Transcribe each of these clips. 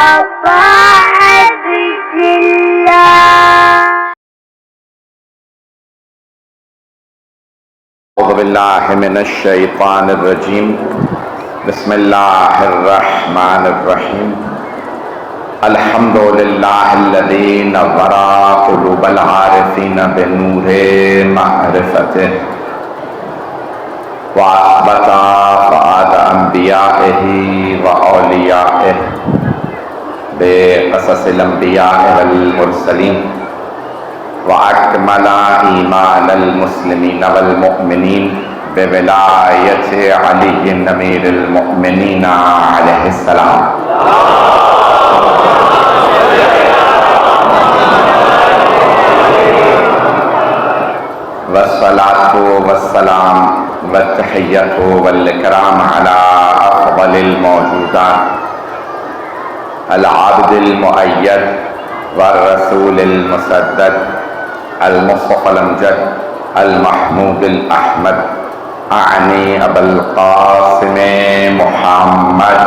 طاعة الله. أعوذ بالله من الشيطان الرجيم. بسم الله الرحمن الرحيم. الحمد لله الذي نور قلوب العارفين بنور معرفته وأثبت فؤاد أنبيائه وأوليائه بقصص الأنبياء والمرسلين وأكمل إيمان المسلمين والمؤمنين بولاية علي أمير المؤمنين عليه السلام. والصلاة والسلام والتحية والإكرام على أفضل الموجودات العبد المؤيد والرسول المسدد المصطفى الأمجد المحمود الأحمد أعني أبا القاسم محمد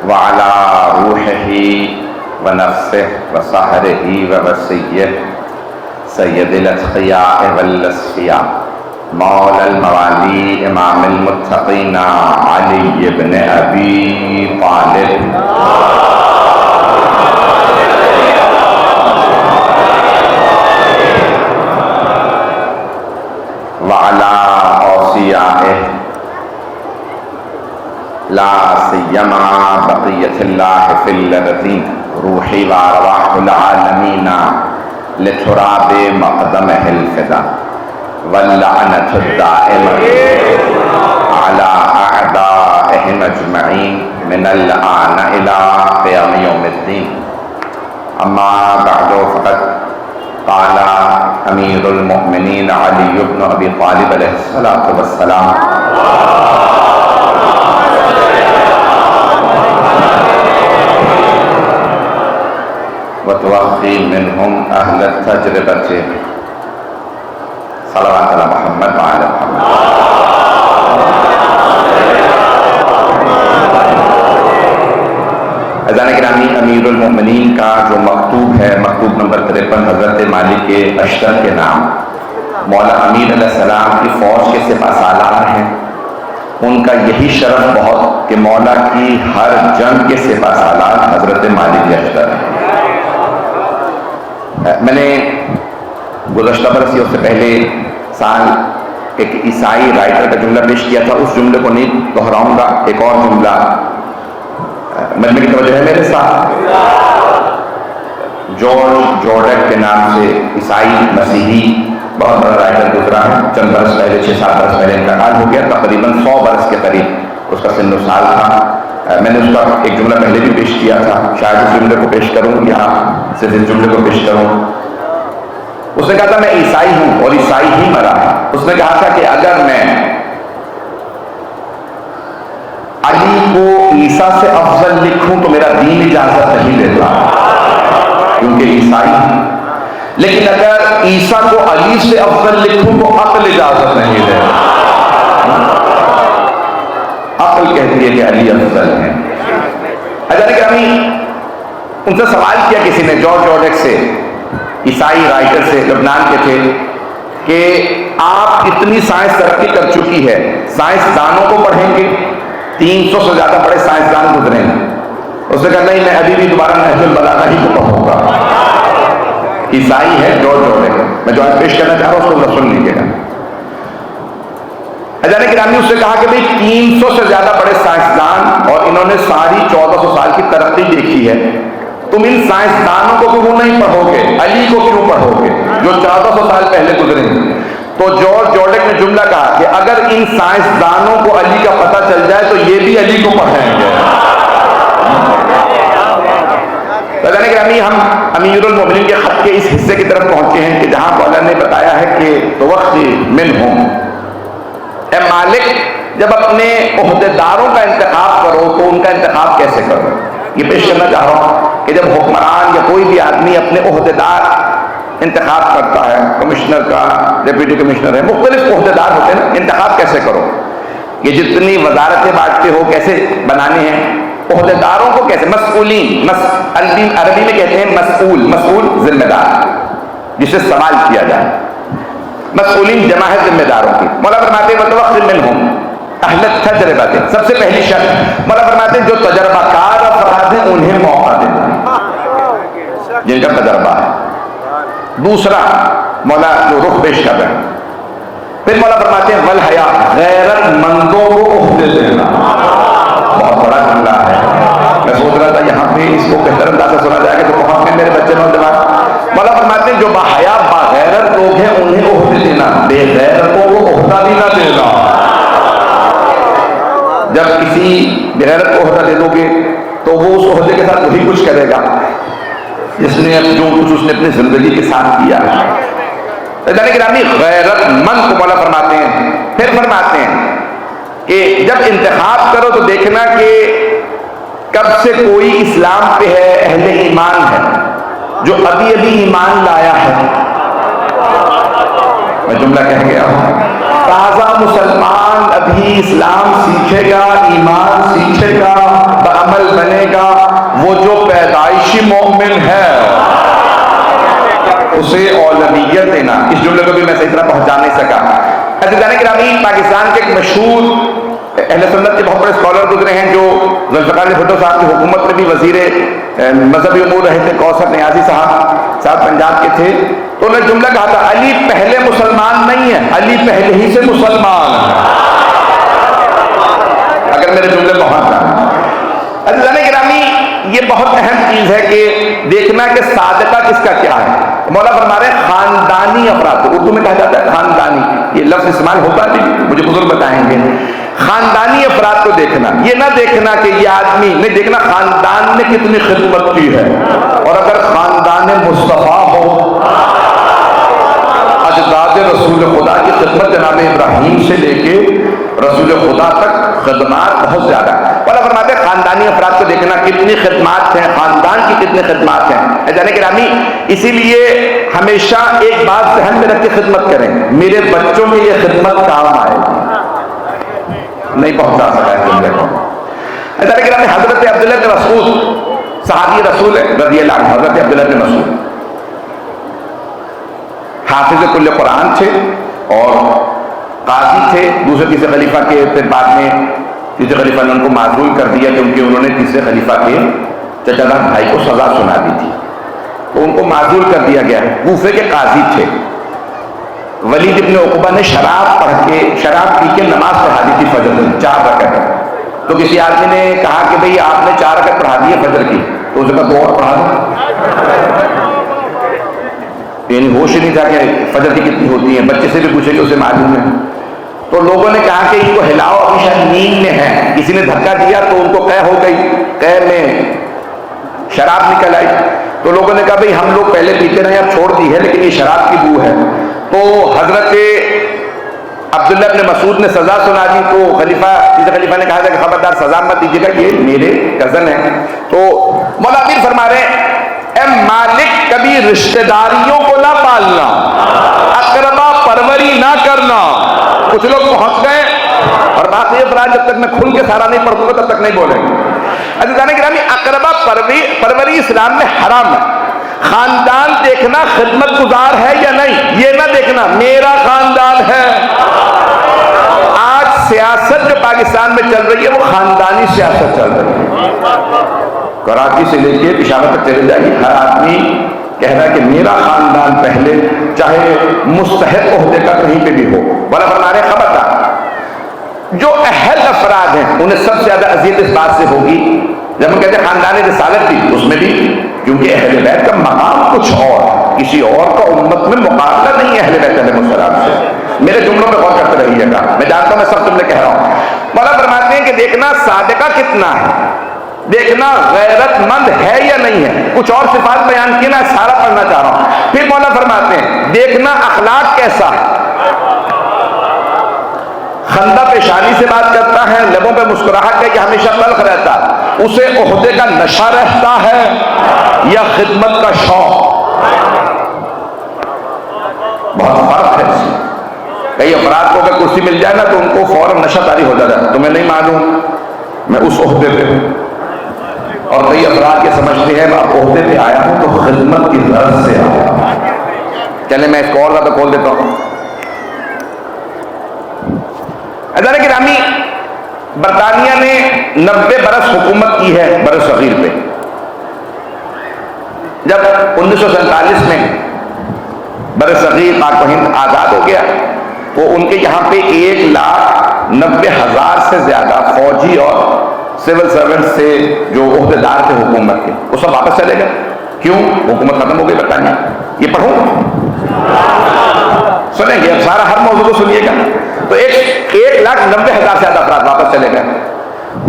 وعلى روحه ونفسه وصهره ووصيه سيد الأتقياء والأصفياء مولى الموالي إمام المتقين علي بن أبي طالب وعلى أوصيائه لا سيما بقية الله في الأرضين روحي وأرواح العالمين لتراب مقدمه الفداء واللعنة الدائمة على أعدائهم أجمعين من الآن إلى قيام يوم الدين. أما بعد فقد قال أمير المؤمنين علي بن أبي طالب عليه الصلاة والسلام وتوخي منهم أهل التجربة صلوات على محمد وعلى محمد. اذان گرامی امیر المؤمنین کا جو مکتوب ہے مکتوب نمبر 53 حضرت مالک اشتر کے نام مولا امیر علیہ السلام کی فوج کے سپہ سالار ہیں. ان کا یہی شرف بہت کہ مولا کی ہر جنگ کے سپہ سالار حضرت مالک اشتر ہیں. میں نے گزشتہ برس یا اس سے پہلے سال ایک عیسائی رائٹر کا جملہ پیش کیا تھا. اس جملے کو نہیں دہراؤں گا. ایک اور جملہ مجمع کی توجہ ہے میرے ساتھ. جارج جورڈک کے نام سے عیسائی مسیحی بہت بڑا رائٹر گزرا ہے. چند برس پہلے 6-7 برس پہلے انتقال ہو گیا. تقریباً 100 برس کے قریب اس کا سن و سال تھا. میں نے اس کا ایک جملہ پہلے بھی پیش کیا تھا. شاید اس جملے کو پیش کروں یا صرف اس جملے کو پیش کروں. اس نے کہا تھا میں عیسائی ہوں اور عیسائی ہی مرا ہے. اس نے کہا تھا کہ اگر میں علی کو عیسیٰ سے افضل لکھوں تو میرا دین اجازت نہیں دیتا کیونکہ عیسائی ہوں. لیکن اگر عیسیٰ کو علی سے افضل لکھوں تو عقل اجازت نہیں دیتا. عقل کہتی ہے کہ علی افضل ہے. حضرت گرامی ان سے سوال کیا کسی نے جارج جورڈک سے, عیسائی رائٹر سے, لبنان کے تھے, کہ آپ اتنی سائنس ترقی کر چکی ہے, سائنسدانوں کو پڑھیں گے؟ 300 سے زیادہ بڑے سائنسدان گزرے ہیں. اس نے کہا نہیں, میں ابھی بھی دوبارہ نہج البلاغہ ہی کو پڑھوں گا. عیسائی ہے جارج جورڈک. میں جو آج پیش کرنا چاہ رہا ہوں اس کو سن لیجیے گا. حضرت گرامی اس سے کہا کہ بھئی 300 سے زیادہ بڑے سائنسدان اور انہوں نے ساری 1400 سال کی ترقی دیکھی ہے. تم ان سائنسدانوں کو کیوں نہیں پڑھو گے, علی کو کیوں پڑھو گے جو 1400 سال پہلے گزرے ہیں؟ تو جارج جورڈک نے جملہ کہا کہ اگر ان سائنسدانوں کو علی کا پتہ چل جائے تو یہ بھی علی کو پڑھیں گے. حضرت گرامی ہم امیر المؤمنین کے خط کے اس حصے کی طرف پہنچے ہیں کہ جہاں مولا نے بتایا ہے کہ توخی منہم, اے مالک جب اپنے عہدیداروں کا انتخاب کرو تو ان کا انتخاب کیسے کرو. یہ پیش کرنا چاہ رہا ہوں کہ جب حکمران یا کوئی بھی آدمی اپنے عہدیدار انتخاب کرتا ہے، کمشنر کا، ڈپٹی کمشنر ہے، مختلف عہدیدار ہوتے ہیں نا، انتخاب کیسے کرو، یہ جتنی وزارتیں بانٹتے ہو کیسے بنانے ہیں، عہدیداروں کو کیسے، مسئولین، عربی میں کہتے ہیں مسئول ذمہ دار، جسے سوال کیا جائے، مسئولین جمع ہے ذمہ داروں کی۔ مولا فرماتے ہیں وتوخر منہم اہل التجربہ، سب سے پہلی شرط مولا فرماتے ہیں جو تجربہ کار افراد ہیں انہیں موقع دینا، جن کا تجربہ ہے۔ دوسرا مولا جو رخ پیش کر رہے ہیں، پھر مولا فرماتے ہیں والحیا، غیرت مندوں کو عہدے دینا، بہت بڑا جملہ ہے۔ میں سوچ رہا تھا یہاں پہ اس کو بہتر انداز سے سنا جائے گا تو وہاں پہ میرے بچے نوجوان، مولا فرماتے ہیں جو باحیا باغیرت لوگ ہیں انہیں عہدے دینا، بے غیرتوں کو عہدہ بھی نہ دینا۔ جب کسی بغیرت کو عہدہ دے دو گے تو وہ اس عہدے کے ساتھ وہی کچھ کرے گا جس نے جو کچھ اس نے اپنی زندگی کے ساتھ کیا ہے۔ گرامی غیرت مند کو مولا فرماتے ہیں، پھر فرماتے ہیں کہ جب انتخاب کرو تو دیکھنا کہ کب سے کوئی اسلام پہ ہے، اہل ایمان ہے، جو ابھی ابھی ایمان لایا ہے، میں جملہ کہہ گیا ہوں، تازہ مسلمان ابھی اسلام سیکھے گا، ایمان سیکھے گا، بعمل بنے گا، وہ جو پیدائشی مومن ہے اسے اولویت دینا۔ اس جملے کو بھی میں صحیح طرح پہنچا نہیں سکا۔ عزیزان گرامی، پاکستان کے ایک مشہور اہل سنت کے بہت بڑے اسکالر گزرے ہیں جو ذوالفقار علی بھٹو صاحب کی حکومت میں بھی وزیر مذہبی امور رہے تھے، کوثر نیازی صاحب پنجاب کے تھے، تو انہوں نے جملہ کہا تھا علی پہلے مسلمان نہیں ہے، علی پہلے ہی سے مسلمان ہے۔ اگر میرے جملے پہنچ رہا ہے، عزیزان گرامی، یہ بہت اہم چیز ہے کہ دیکھنا کہ صادقہ کس کا کیا ہے۔ مولا فرما رہے ہیں خاندانی افراد، اردو میں کہا جاتا ہے خاندانی، یہ لفظ استعمال ہوتا نہیں، مجھے بزرگ بتائیں گے، خاندانی افراد کو دیکھنا، یہ نہ دیکھنا کہ یہ آدمی نہیں، دیکھنا خاندان نے کتنی خدمت کی ہے، اور اگر خاندان مصطفیٰ ہو، اجداد رسول خدا کی خدمت جناب ابراہیم سے لے کے رسول خدا تک خدمات بہت زیادہ، مولا فرماتے ہیں خاندانی افراد کو دیکھنا کتنی خدمات ہیں، خاندان کی کتنی خدمات ہیں۔ جانے گرامی، اسی لیے ہمیشہ ایک بات ذہن میں رکھ کے خدمت کریں، میرے بچوں میں یہ خدمت کام آئے گی، نہیں پہنچا سکا ہے جملے کو۔ جانے گرامی، حضرت عبداللہ بن مسعود صحابی رسول رضی اللہ عنہ، حضرت عبداللہ بن مسعود حافظ کل قرآن تھے اور قاضی تھے، دوسرے تیسرے خلیفہ کے، پھر بعد میں تیسرے خلیفہ نے ان کو معزول کر دیا کیونکہ انہوں نے تیسرے خلیفہ کے چچا جان بھائی کو سزا سنا دی تھی، تو ان کو معزول کر دیا گیا۔ کوفے کے قاضی تھے، ولید ابن عقبہ نے شراب پی کے نماز پڑھا دی تھی فجر میں 4 رکعت، تو کسی آدمی نے کہا کہ بھئی آپ نے 4 رکعت پڑھا دی ہے فجر کی، تو اس نے کہا 2 اور پڑھا دو، یعنی ہوش نہیں تھا کہ فجر کی کتنی ہوتی ہیں، بچے سے بھی پوچھے کہ اسے معلوم ہے۔ تو لوگوں نے کہا کہ ان کو ہلاؤ، ابھی شاید نیند میں ہے، کسی نے دھکا دیا تو ان کو قے ہو گئی، قے میں شراب نکل آئی، تو لوگوں نے کہا بھئی ہم لوگ پہلے پیتے رہے، اب چھوڑ دی ہے لیکن یہ شراب کی بو ہے۔ تو حضرت عبداللہ بن مسعود نے سزا سنا دی، تو تیسرے خلیفہ نے کہا تھا کہ خبردار سزا مت دیجیے گا، یہ میرے کزن ہیں۔ تو مولا امیر فرما رہے ہیں اے مالک، کبھی رشتہ داریوں کو نہ پالنا، اقربا پروری نہ کرنا۔ کچھ لوگ پہنچ گئے اور بات یہ فرا جب تک میں کھل کے سارا نہیں پڑھوں گا تب تک نہیں بولیں گے۔ عزیزان گرامی، اقربا پروری اسلام میں حرام ہے۔ خاندان دیکھنا خدمت گزار ہے یا نہیں، یہ نہ دیکھنا میرا خاندان ہے۔ آج سیاست جو پاکستان میں چل رہی ہے وہ خاندانی سیاست چل رہی ہے، کراچی سے لے کے پشاور تک چلے جائیے، ہر آدمی کہہ رہا ہے کہ میرا خاندان پہلے، چاہے مستحق عہدے کا کہیں پہ بھی ہو۔ بولا فرما رہے خبردار، جو اہل افراد ہیں انہیں سب سے زیادہ اذیت اس بات سے ہوگی جب ہم کہتے ہیں خاندان رسالت بھی، اس میں بھی کیونکہ اہل بیت کا مقام کچھ اور، کسی اور کا امت میں مقابلہ نہیں ہے اہل بیت علیہ السلام سے۔ میرے جملوں پہ غور کرتے رہیے گا، میں جانتا ہوں میں سب جملے کہہ رہا ہوں۔ مولا فرماتے ہیں کہ دیکھنا صادقہ کتنا ہے، دیکھنا غیرت مند ہے یا نہیں ہے، کچھ اور صفات بیان کی، میں سارا پڑھنا چاہ رہا ہوں۔ پھر مولا فرماتے ہیں دیکھنا اخلاق کیسا ہے، خندہ پیشانی سے بات کرتا ہے، لبوں پہ مسکراہٹ ہے کہ ہمیشہ تلخ رہتا ہے، اسے عہدے کا نشہ رہتا ہے یا خدمت کا شوق۔ کئی افراد کو اگر کرسی مل جائے نا تو ان کو فوراً نشہ طاری ہو جاتا ہے، تمہیں نہیں معلوم میں اس عہدے پہ ہوں. اور کئی افراد یہ سمجھتے ہیں میں عہدے پہ آیا ہوں تو خدمت کی غرض سے آیا ہوں. چلے میں اس کو اور زیادہ کھول دیتا ہوں. حضرات گرامی، برطانیہ نے 90 برس حکومت کی ہے بر صغیر پہ. جب 1947 میں بر صغیر پاک و ہند آزاد ہو گیا تو ان کے یہاں پہ 1,90,000 سے زیادہ فوجی اور سول سرونٹ سے جو عہدیدار تھے حکومت کے، وہ سب واپس چلے گئے. کیوں؟ حکومت ختم ہو گئی برطانیہ. یہ پڑھوں سنیں گے اب سارا ہر موضوع کو سنیے گا. تو 1,90,000 سے زیادہ افراد واپس چلے گئے.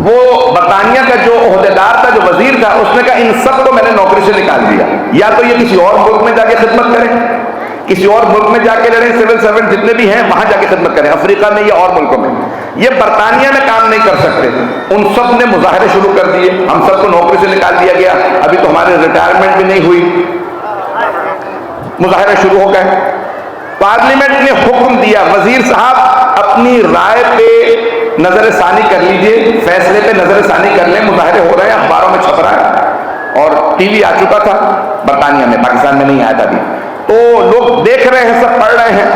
وہ برطانیہ کا جو عہدیدار تھا، جو وزیر تھا، اس نے کہا ان سب کو میں نے نوکری سے نکال دیا، یا تو یہ کسی اور ملک میں جا کے خدمت کریں، کسی اور ملک میں جا کے لڑیں، سول سرونٹ جتنے بھی ہیں وہاں جا کے خدمت کریں، افریقہ میں یا اور ملکوں میں. یہ برطانیہ میں کام نہیں کر سکتے. ان سب نے مظاہرے شروع کر دیے، ہم سب کو نوکری سے نکال دیا گیا، ابھی تو ہماری ریٹائرمنٹ بھی نہیں ہوئی. مظاہرے شروع ہو گئے. پارلیمنٹ نے حکم دیا وزیر صاحب اپنی رائے پہ نظر ثانی کر لیجئے، فیصلے پہ نظر ثانی کر لیں. مظاہرے ہو رہے ہیں، اخباروں میں چھپ رہا ہے اور ٹی وی آ چکا تھا برطانیہ میں، پاکستان میں نہیں آیا تھا ابھی. تو لوگ دیکھ رہے ہیں، سب پڑھ رہے ہیں.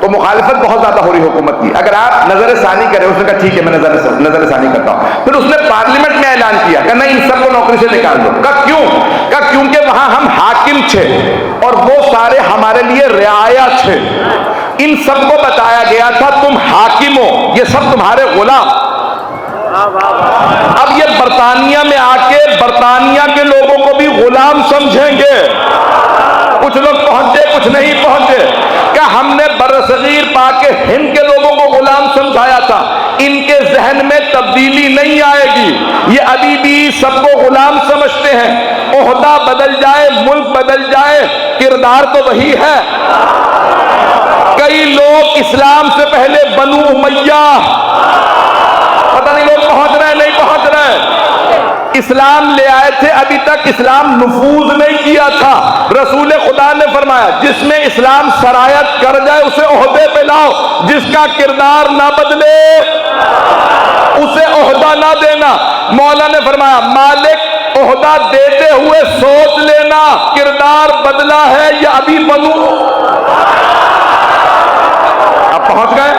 تو مخالفت بہت زیادہ ہو رہی حکومت کی. اگر آپ نظر ثانی کریں، اس نے کہا ٹھیک ہے میں نظر ثانی کرتا ہوں. پھر اس نے پارلیمنٹ میں اعلان کیا کہ نہیں، ان سب کو نوکری سے نکال دو. کہا کیوں؟ کہا کیونکہ وہاں ہم حاکم تھے اور وہ سارے ہمارے لیے رعایا تھے. ان سب کو بتایا گیا تھا تم حاکم ہو، یہ سب تمہارے غلام. اب یہ برطانیہ میں آ کے برطانیہ کے لوگوں کو بھی غلام سمجھیں گے. کچھ لوگ پہنچے، کچھ نہیں پہنچے. کہ ہم نے برصغیر پاک ہند کے لوگوں کو غلام سمجھایا تھا، ان کے ذہن میں تبدیلی نہیں آئے گی. یہ ابھی بھی سب کو غلام سمجھتے ہیں. عہدہ بدل جائے، ملک بدل جائے، کردار تو وہی ہے. کئی لوگ اسلام سے پہلے بنو امیہ، پتہ نہیں لوگ پہنچ رہے ہیں نہیں پہنچ رہے، اسلام لے آئے تھے، ابھی تک اسلام نفوذ نہیں کیا تھا. رسول خدا نے فرمایا جس میں اسلام سرایت کر جائے اسے عہدے پہ لاؤ. جس کا کردار نہ بدلے اسے عہدہ نہ دینا. مولا نے فرمایا مالک عہدہ دیتے ہوئے سوچ لینا کردار بدلا ہے یا ابھی بنو. اب پہنچ گئے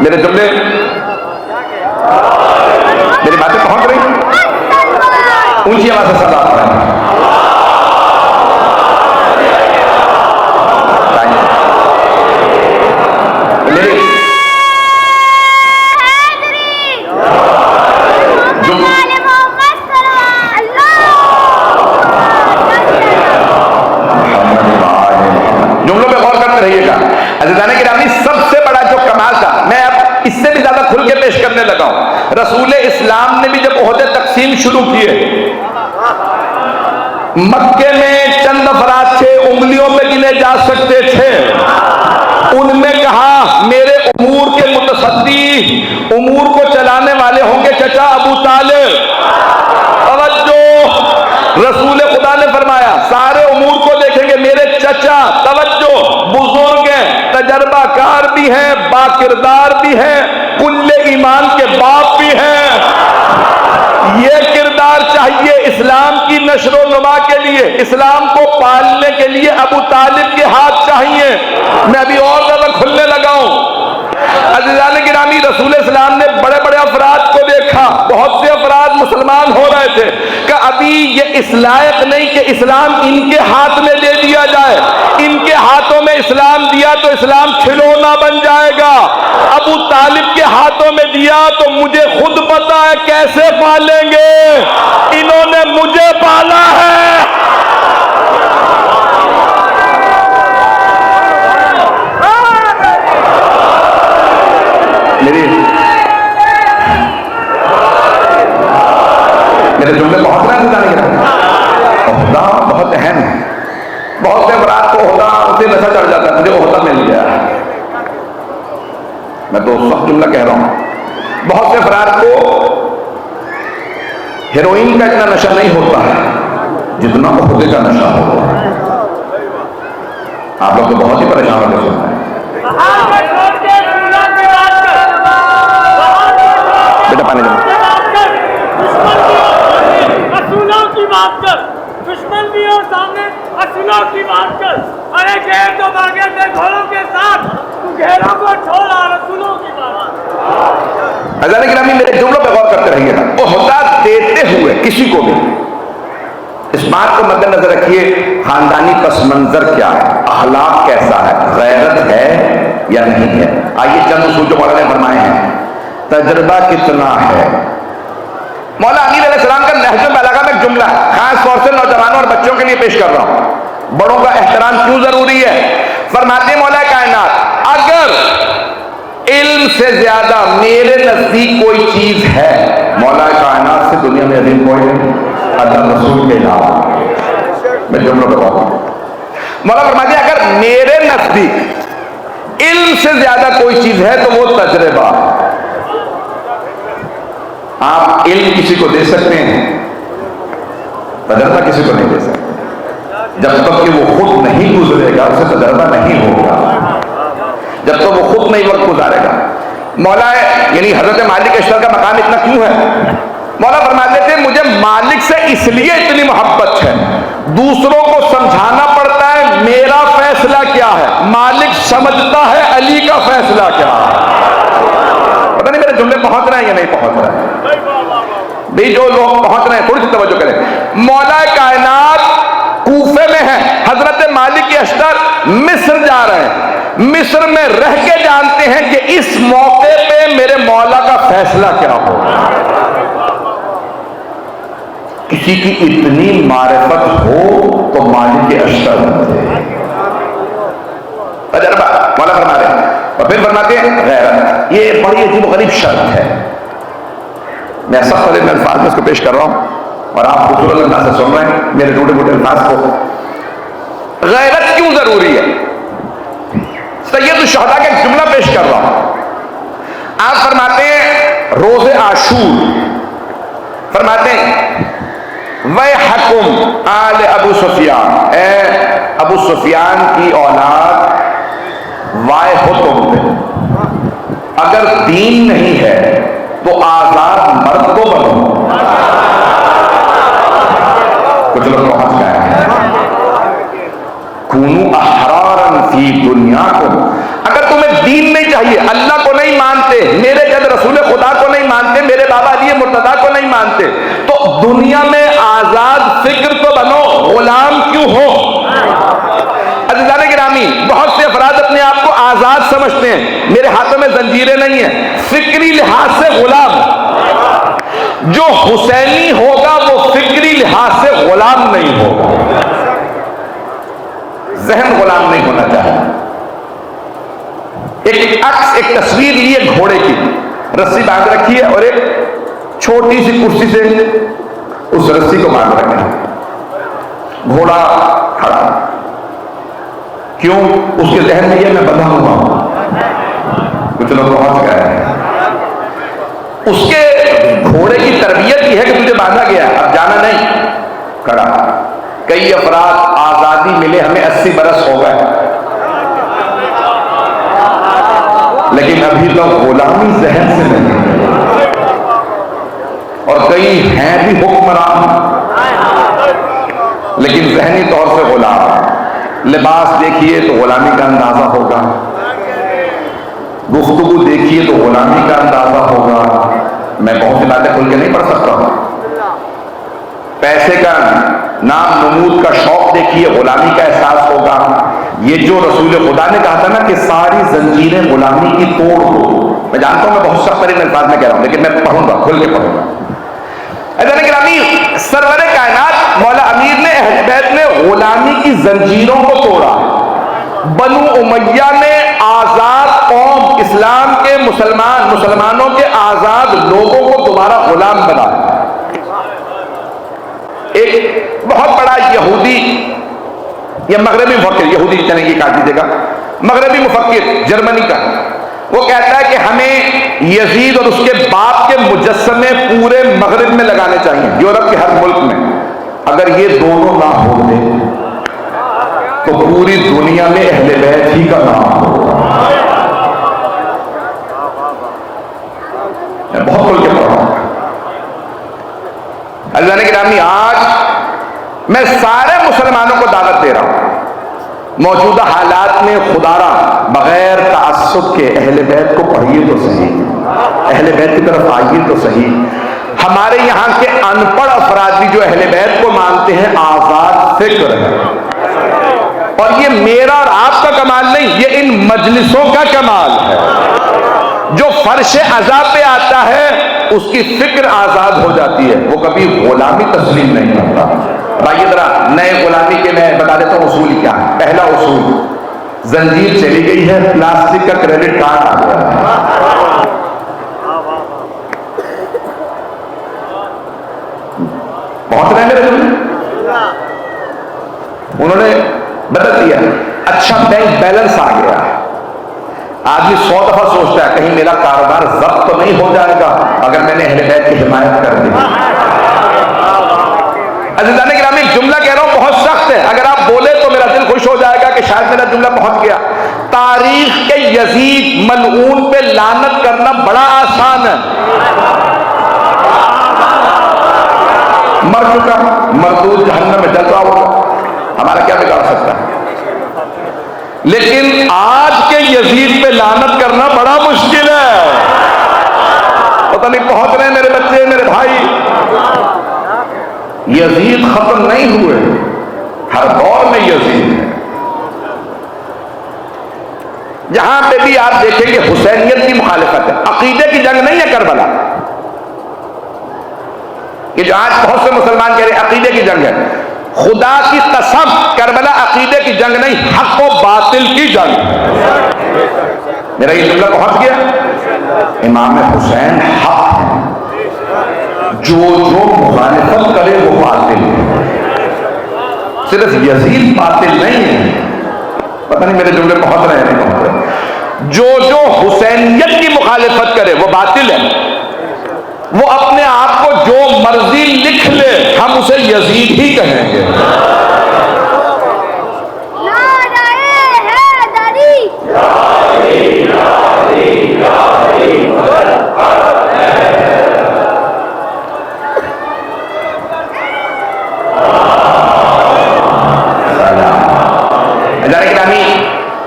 میرے جملے، میری باتیں پہنچ رہی ہیں؟ اونچی آواز سے صدا آتا ہے. جملوں پہ غور کرتے رہیے گا. عزیزان گرامی، سب سے بڑا جو کمال تھا، میں اب اس سے بھی زیادہ کھل کے پیش کرنے لگا ہوں. رسول اسلام نے بھی جب عہدے تقسیم شروع کیے، مکے میں چند افراد تھے، انگلیوں پہ گنے جا سکتے تھے. ان میں کہا میرے امور کے متصدی، امور کو چلانے والے ہوں گے چچا ابو طالب. توجہ، رسول خدا نے فرمایا سارے امور کو دیکھیں گے میرے چچا. توجہ، بزرگ ہیں، تجربہ کار بھی ہیں، با کردار بھی ہیں، کل ایمان کے باپ بھی ہیں. یہ کردار چاہیے اسلام کی نشر و نما کے لیے، اسلام کو پالنے کے لیے ابو طالب کے ہاتھ چاہیے. میں ابھی اور زیادہ کھلنے لگا ہوں. عزیزان گرامی، رسول اسلام نے بڑے بڑے افراد کو دیکھا، بہت سے افراد مسلمان ہو رہے تھے کہ ابھی یہ اس لائق نہیں کہ اسلام ان کے ہاتھ میں دے دیا جائے. ان کے ہاتھوں میں اسلام دیا تو اسلام کھلونا بن جائے گا. ابو طالب کے ہاتھوں میں دیا تو مجھے خود پتا ہے کیسے پالیں گے. انہوں نے مجھے پالا ہے. میرے جملے بہت رہے ہیں. عہدہ بہت اہم ہے. بہت سے افراد کو عہدہ اسے نشہ چڑھ جاتا ہے، مجھے عہدہ مل گیا. میں تو سخت جملہ کہہ رہا ہوں. بہت سے افراد کو ہیروئن کا اتنا نشہ نہیں ہوتا ہے جتنا عہدے کا نشہ ہوتا ہے. آپ لوگ تو بہت ہی پریشان ہو کے سن رہے ہیں. بیٹا پانی دے. اصولوں کی بات کر, دشمن بھی اور سامنے اصولوں کی بات کر. ارے گھیر تو بھاگے تھے گھوڑوں کے ساتھ, تو گھیروں کو چھوڑا رسولوں کی بات. حضرت گرامی میرے جملوں پہ غور کرتے رہیے گا. عہدہ دیتے ہوئے کسی کو بھی اس بات کو مد نظر رکھیے خاندانی پس منظر کیا ہے, اخلاق کیسا ہے, غیرت ہے یا نہیں ہے. آئیے چند اصول جو مولانا نے فرمائے ہیں. تجربہ کتنا ہے. مولا امیر علیہ السلام کا نہج البلاغہ میں ایک جملہ ہے, خاص طور سے نوجوانوں اور بچوں کے لیے پیش کر رہا ہوں. بڑوں کا احترام کیوں ضروری ہے. فرماتے ہیں مولا کائنات, اگر علم سے زیادہ میرے نزدیک کوئی چیز ہے, مولا کائنات سے دنیا میں عظیم کوئی نہیں اللہ رسول کے علاوہ. میں جملوں پہ بات کروں. مولا فرماتے ہیں اگر میرے نزدیک علم سے زیادہ کوئی چیز ہے تو وہ تجربہ. آپ علم کسی کو دے سکتے ہیں, تجربہ کسی کو نہیں دے سکتے. جب تک کہ وہ خود نہیں گزرے گا اسے تجربہ نہیں ہوگا. جب تک وہ خود نہیں وقت گزارے گا. مولا یعنی حضرت مالک اشتر کا مقام اتنا کیوں ہے. مولا فرماتے تھے مجھے مالک سے اس لیے اتنی محبت ہے, دوسروں کو سمجھانا پڑتا ہے میرا فیصلہ کیا ہے, مالک سمجھتا ہے علی کا فیصلہ کیا ہے. پتہ نہیں میرے جملے پہنچ رہے ہیں یا نہیں پہنچ رہے ہیں. بھی جو لوگ پہنچ رہے ہیں تھوڑی سی توجہ کریں. مولا کائنات کوفے میں ہیں, حضرت مالک اشتر مصر جا رہے ہیں, مصر میں رہ کے جانتے ہیں کہ اس موقع پہ میرے مولا کا فیصلہ کیا ہوگا. کسی کی اتنی معرفت ہو تو مالک اشتر بنتے ہیں. تجربہ مولا فرما رہے ہیں. اور پھر فرماتے ہیں غیرت. یہ بڑی عجیب و غریب شرط ہے. میں سب بڑے الفاظ میں اس کو پیش کر رہا ہوں اور آپ خوبصورت انداز سے سن رہے ہیں میرے ٹوٹے موٹے الفاظ کو. غیرت کیوں ضروری ہے. سید الشہداء کا ایک جملہ پیش کر رہا ہوں. آپ فرماتے ہیں روز عاشور فرماتے ہیں وَيْحَكُمْ آلِ ابو سفیان, اے ابو سفیان کی اولاد وائے ہو تم پہ, اگر دین نہیں ہے تو آزاد مرد کو بنو. کچھ لوگ پہنچ گئے ہیں. کونوا احرارا فی دنیاکم, اگر تمہیں دین نہیں چاہیے, اللہ کو نہیں مانتے, میرے جد رسول خدا کو نہیں مانتے, میرے بابا علی مرتضیٰ کو نہیں مانتے, تو دنیا میں آزاد فکر تو بنو, غلام کیوں ہو. عزیزان گرامی بہت سے افراد اپنے آپ کو آزاد سمجھتے ہیں, میرے ہاتھوں میں زنجیریں نہیں ہیں, فکری لحاظ سے غلام. جو حسینی ہوگا وہ فکری لحاظ سے غلام نہیں ہوگا. ذہن غلام نہیں ہونا چاہیے. ایک عکس, ایک تصویر لیے گھوڑے کی, رسی باندھ رکھی ہے اور ایک چھوٹی سی کرسی سے اس رسی کو باندھ رکھا ہے. گھوڑا کھڑا, کیوں, اس کے ذہن میں یہ میں بندھا ہوا ہوں. کچھ لوگ پہنچ گئے ہیں. اس کے گھوڑے کی تربیت یہ ہے کہ تجھے باندھا گیا, اب جانا نہیں, کھڑا. کئی افراد آزادی ملے ہمیں 80 برس ہو گئے, لیکن ابھی تو غلامی ذہن سے نہیں, اور کئی ہیں بھی حکمران لیکن ذہنی طور سے غلام. لباس دیکھیے تو غلامی کا اندازہ ہوگا, گفتگو دیکھیے تو غلامی کا اندازہ ہوگا. میں بہت سی باتیں کھل کے نہیں پڑھ سکتا ہوں. پیسے کا نام نمود کا شوق دیکھیے, غلامی کا احساس ہوگا. یہ جو رسول خدا نے کہا تھا نا کہ ساری زنجیریں غلامی کی توڑ دو, میں جانتا ہوں میں بہت سخت ترین الفاظ میں کہہ رہا ہوں, لیکن میں پڑھوں گا, کھل کے پڑھوں گا. حضرت گرامی سرور کائنات مولا امیر نے اہل بیت میں غلامی کی زنجیروں کو توڑا. بنو امیہ نے آزاد قوم, اسلام کے مسلمانوں کے آزاد لوگوں کو دوبارہ غلام بنایا. ایک بہت بڑا یہودی یا مغربی مفکر, یہودی چلیں گے کاٹ دیجیے گا, مغربی مفکر جرمنی کا, وہ کہتا ہے کہ ہمیں یزید اور اس کے باپ کے مجسمے پورے مغرب میں لگانے چاہیے, یورپ کے ہر ملک میں. اگر یہ دونوں نہ ہوتے تو پوری دنیا میں اہل بیت ہی کا نام ہوگا. میں بہت کھل کے پڑھ رہا ہوں. اللہ نے گرامی آج میں سارے مسلمانوں کو دعوت دے رہا ہوں، موجودہ حالات میں خدا را بغیر تعصب کے اہل بیت کو پڑھیے تو صحیح، اہل بیت کی طرف آئیے تو صحیح. ہمارے یہاں کے ان پڑھ افراد بھی جو اہل بیت کو مانتے ہیں آزاد فکر ہے، اور یہ میرا اور آپ کا کمال نہیں، یہ ان مجلسوں کا کمال ہے. جو فرش عذاب پہ آتا ہے اس کی فکر آزاد ہو جاتی ہے، وہ کبھی غلامی تسلیم نہیں کرتا. بھائی ذرا نئے غلامی کے میں بتا دیتا ہوں اصول کیا ہے. پہلا اصول، زنجیر چلی گئی ہے، پلاسٹک کا کریڈٹ کارڈ آ گیا ہے. پہنچ رہے ہیں میرے دل میں؟ انہوں نے بدل دیا، اچھا بینک بیلنس آ گیا. آدمی 100 دفعہ سوچتا ہے کہیں میرا کاروبار ضبط تو نہیں ہو جائے گا اگر میں نے اہل بیت کی حمایت کر دی. عزیزان گرامی ایک جملہ کہہ رہا ہوں بہت سخت ہے، اگر آپ بولے تو میرا دل خوش ہو جائے گا کہ شاید میرا جملہ پہنچ گیا. تاریخ کے یزید ملعون پہ لعنت کرنا بڑا آسان ہے. مر چکا، مردود جہنم میں جل رہا ہوگا، ہمارا کیا بگاڑ سکتا ہے. لیکن آج کے یزید پہ لعنت کرنا بڑا مشکل ہے. پتہ نہیں پہنچ رہے ہیں میرے بچے، میرے بھائی. یزید ختم نہیں ہوئے، ہر دور میں یزید ہے. جہاں پہ بھی آپ دیکھیں گے حسینیت کی مخالفت ہے، عقیدے کی جنگ نہیں ہے کربلا. کہ جو آج بہت سے مسلمان کہہ رہے ہیں عقیدے کی جنگ ہے، خدا کی قسم کربلا عقیدے کی جنگ نہیں، حق و باطل کی جنگ. میرا یہ جملہ پہنچ گیا. امام حسین حق ہے، جو مخالفت کرے وہ باطل ہے. صرف یزید باطل نہیں ہے. پتہ نہیں میرے جملے پہنچ رہے ہیں نہیں پہنچ رہے. جو حسینیت کی مخالفت کرے وہ باطل ہے. وہ اپنے آپ کو جو مرضی لکھ لے، ہم اسے یزید ہی کہیں گے.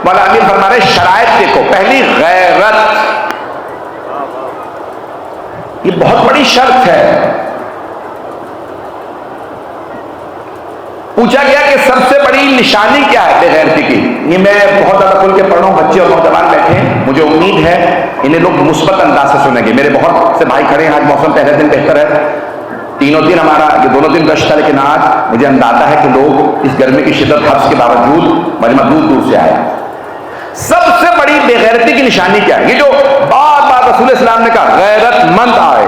مولا امیر فرما رہے شرائط دیکھو. پہلی غیرت، یہ بہت بڑی شرط ہے. پوچھا گیا کہ سب سے بڑی نشانی کیا ہے بے غیرتی کی. یہ میں بہت زیادہ کھل کے پڑھ رہا ہوں، بچے اور نوجوان بیٹھے ہیں، مجھے امید ہے انہیں لوگ مثبت انداز سے سنیں گے. میرے بہت سے بھائی کھڑے ہیں، آج موسم پہلے دن بہتر ہے، تینوں دن ہمارا یہ دونوں دن گشت ہے، لیکن آج مجھے اندازہ ہے کہ لوگ اس گرمی کی شدت حبس کے باوجود مجمع دور دور سے آئے. سب سے بڑی بے غیرتی کی نشانی کیا ہے؟ یہ جو بار بار رسول اسلام نے کہا غیرت مند آئے.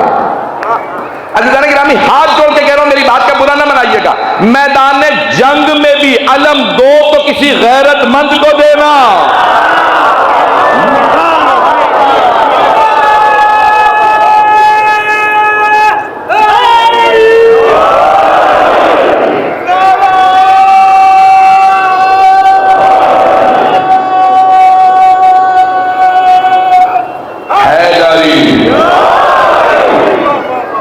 عزیزان گرامی ہاتھ جوڑ کے کہہ رہا ہوں میری بات کا برا نہ منائیے گا، میدان جنگ میں بھی علم دو تو کسی غیرت مند کو دینا.